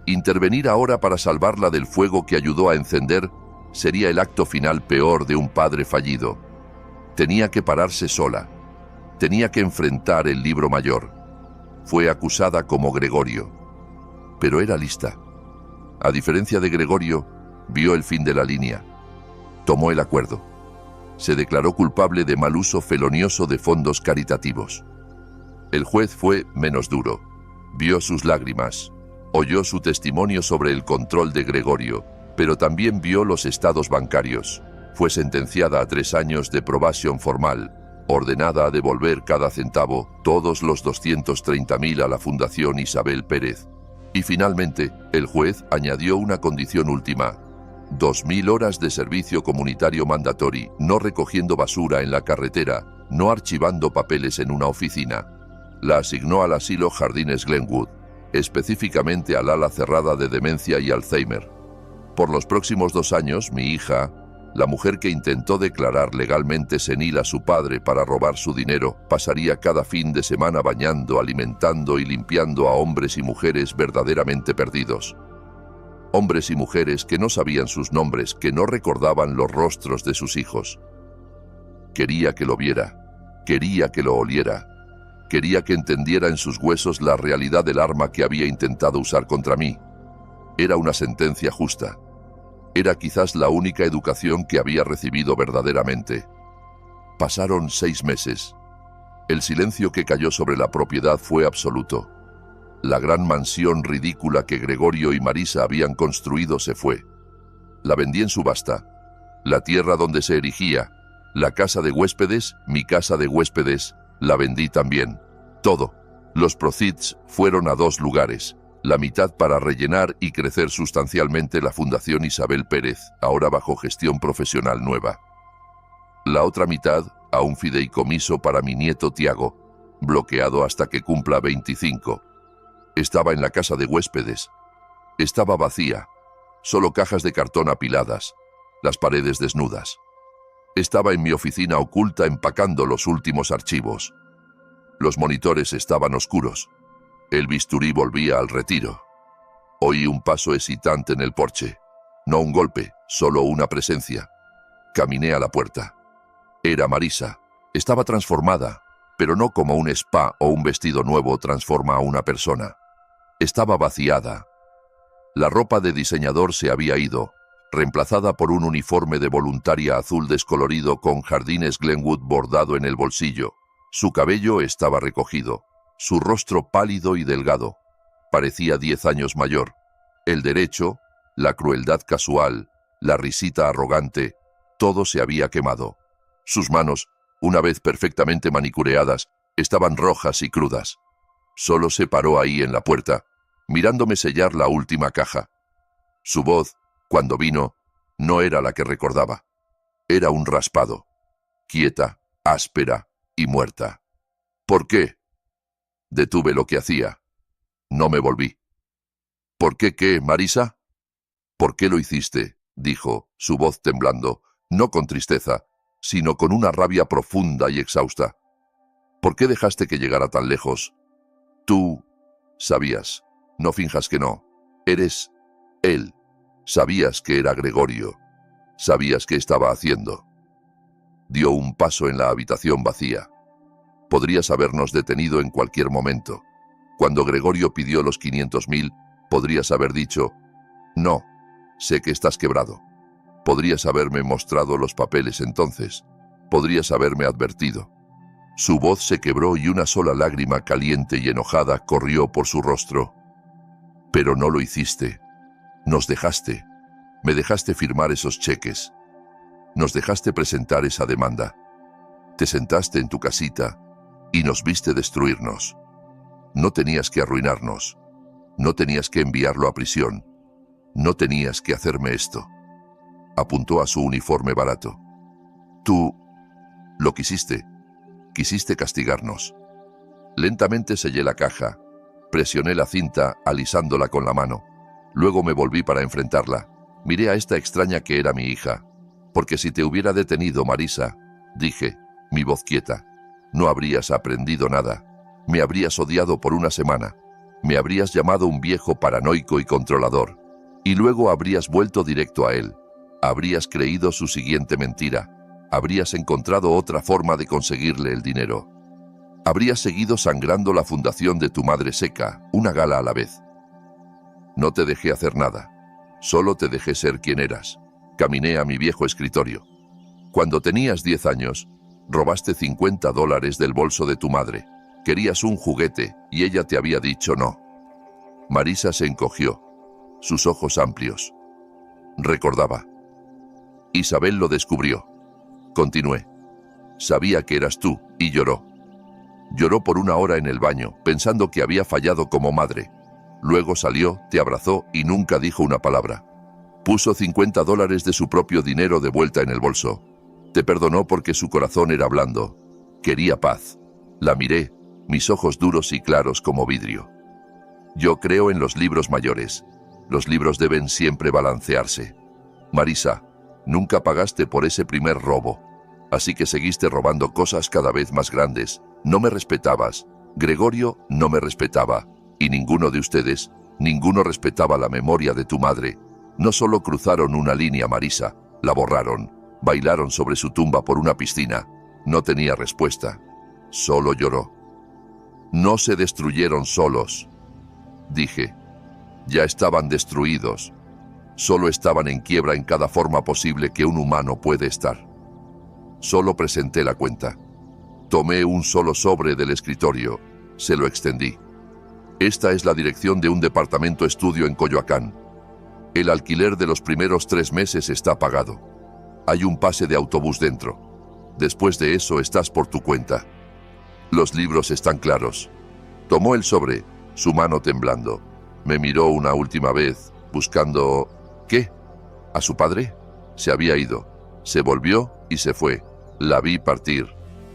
Intervenir ahora para salvarla del fuego que ayudó a encender sería el acto final peor de un padre fallido. Tenía que pararse sola. Tenía que enfrentar el libro mayor. Fue acusada como Gregorio. Pero era lista. A diferencia de Gregorio, vio el fin de la línea. Tomó el acuerdo. Se declaró culpable de mal uso felonioso de fondos caritativos. El juez fue menos duro. Vio sus lágrimas. Oyó su testimonio sobre el control de Gregorio, pero también vio los estados bancarios. Fue sentenciada a 3 años de probation formal, ordenada a devolver cada centavo, todos los 230.000 a la Fundación Isabel Pérez. Y finalmente, el juez añadió una condición última: 2.000 horas de servicio comunitario mandatory, no recogiendo basura en la carretera, no archivando papeles en una oficina. La asignó al asilo Jardines Glenwood, específicamente al ala cerrada de demencia y Alzheimer. Por los próximos 2 años, mi hija, la mujer que intentó declarar legalmente senil a su padre para robar su dinero, pasaría cada fin de semana bañando, alimentando y limpiando a hombres y mujeres verdaderamente perdidos. Hombres y mujeres que no sabían sus nombres, que no recordaban los rostros de sus hijos. Quería que lo viera, quería que lo oliera, quería que entendiera en sus huesos la realidad del arma que había intentado usar contra mí. Era una sentencia justa. Era quizás la única educación que había recibido verdaderamente. Pasaron 6 meses. El silencio que cayó sobre la propiedad fue absoluto. La gran mansión ridícula que Gregorio y Marisa habían construido se fue. La vendí en subasta. La tierra donde se erigía, la casa de huéspedes, mi casa de huéspedes, la vendí también. Todo. Los proceeds fueron a 2 lugares. La mitad para rellenar y crecer sustancialmente la Fundación Isabel Pérez, ahora bajo gestión profesional nueva. La otra mitad a un fideicomiso para mi nieto Tiago, bloqueado hasta que cumpla 25. Estaba en la casa de huéspedes. Estaba vacía, solo cajas de cartón apiladas, las paredes desnudas. Estaba en mi oficina oculta empacando los últimos archivos. Los monitores estaban oscuros. El bisturí volvía al retiro. Oí un paso excitante en el porche. No un golpe, solo una presencia. Caminé a la puerta. Era Marisa. Estaba transformada, pero no como un spa o un vestido nuevo transforma a una persona. Estaba vaciada. La ropa de diseñador se había ido, reemplazada por un uniforme de voluntaria azul descolorido con Jardines Glenwood bordado en el bolsillo. Su cabello estaba recogido. Su rostro pálido y delgado. Parecía 10 años mayor. El derecho, la crueldad casual, la risita arrogante, todo se había quemado. Sus manos, una vez perfectamente manicureadas, estaban rojas y crudas. Solo se paró ahí en la puerta, mirándome sellar la última caja. Su voz, cuando vino, no era la que recordaba. Era un raspado. Quieta, áspera y muerta. ¿Por qué? Detuve lo que hacía. No me volví. ¿Por qué, Marisa? ¿Por qué lo hiciste?, dijo, su voz temblando, no con tristeza, sino con una rabia profunda y exhausta. ¿Por qué dejaste que llegara tan lejos? Tú sabías. No finjas que no. Eres él. Sabías que era Gregorio. Sabías qué estaba haciendo. Dio un paso en la habitación vacía. Podrías habernos detenido en cualquier momento. Cuando Gregorio pidió los 500.000, podrías haber dicho, no, sé que estás quebrado. Podrías haberme mostrado los papeles entonces. Podrías haberme advertido. Su voz se quebró y una sola lágrima caliente y enojada corrió por su rostro. Pero no lo hiciste. Nos dejaste. Me dejaste firmar esos cheques. Nos dejaste presentar esa demanda. Te sentaste en tu casita y nos viste destruirnos. No tenías que arruinarnos. No tenías que enviarlo a prisión. No tenías que hacerme esto. Apuntó a su uniforme barato. Tú lo quisiste. Quisiste castigarnos. Lentamente sellé la caja. Presioné la cinta, alisándola con la mano. Luego me volví para enfrentarla. Miré a esta extraña que era mi hija. Porque si te hubiera detenido, Marisa, dije, mi voz quieta, no habrías aprendido nada. Me habrías odiado por una semana. Me habrías llamado un viejo paranoico y controlador. Y luego habrías vuelto directo a él. Habrías creído su siguiente mentira. Habrías encontrado otra forma de conseguirle el dinero. Habrías seguido sangrando la fundación de tu madre seca, una gala a la vez. No te dejé hacer nada. Solo te dejé ser quien eras. Caminé a mi viejo escritorio. Cuando tenías 10 años, robaste $50 del bolso de tu madre. Querías un juguete y ella te había dicho no. Marisa se encogió, sus ojos amplios. Recordaba. Isabel lo descubrió. Continué. Sabía que eras tú y lloró. Lloró por 1 hora en el baño, pensando que había fallado como madre. Luego salió, te abrazó y nunca dijo una palabra. Puso $50 de su propio dinero de vuelta en el bolso. Te perdonó porque su corazón era blando. Quería paz. La miré, mis ojos duros y claros como vidrio. Yo creo en los libros mayores. Los libros deben siempre balancearse. Marisa, nunca pagaste por ese primer robo. Así que seguiste robando cosas cada vez más grandes. No me respetabas. Gregorio no me respetaba. Y ninguno de ustedes, ninguno respetaba la memoria de tu madre. No solo cruzaron una línea, Marisa, la borraron. Bailaron sobre su tumba por una piscina. No tenía respuesta. Solo lloró. No se destruyeron solos. Dije. Ya estaban destruidos. Solo estaban en quiebra en cada forma posible que un humano puede estar. Solo presenté la cuenta. Tomé un solo sobre del escritorio. Se lo extendí. Esta es la dirección de un departamento estudio en Coyoacán. El alquiler de los primeros 3 meses está pagado. Hay un pase de autobús dentro. Después de eso estás por tu cuenta. Los libros están claros. Tomó el sobre, su mano temblando. Me miró una última vez, buscando... ¿Qué? ¿A su padre? Se había ido. Se volvió y se fue. La vi partir.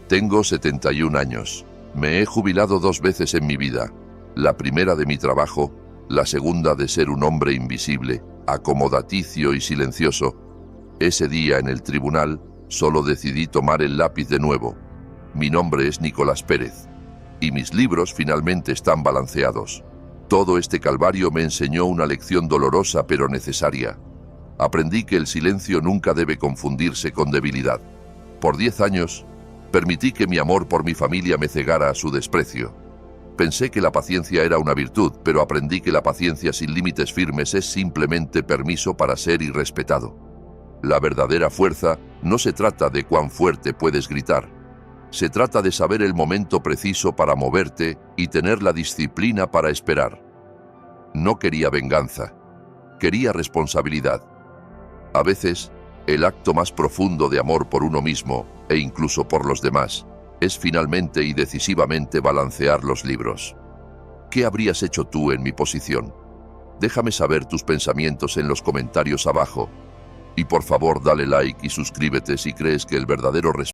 Tengo 71 años. Me he jubilado 2 veces en mi vida. La primera de mi trabajo, la segunda de ser un hombre invisible, acomodaticio y silencioso. Ese día en el tribunal, solo decidí tomar el lápiz de nuevo. Mi nombre es Nicolás Pérez. Y mis libros finalmente están balanceados. Todo este calvario me enseñó una lección dolorosa pero necesaria. Aprendí que el silencio nunca debe confundirse con debilidad. Por 10 años, permití que mi amor por mi familia me cegara a su desprecio. Pensé que la paciencia era una virtud, pero aprendí que la paciencia sin límites firmes es simplemente permiso para ser irrespetado. La verdadera fuerza no se trata de cuán fuerte puedes gritar. Se trata de saber el momento preciso para moverte y tener la disciplina para esperar. No quería venganza. Quería responsabilidad. A veces, el acto más profundo de amor por uno mismo, e incluso por los demás, es finalmente y decisivamente balancear los libros. ¿Qué habrías hecho tú en mi posición? Déjame saber tus pensamientos en los comentarios abajo. Y por favor dale like y suscríbete si crees que el verdadero respeto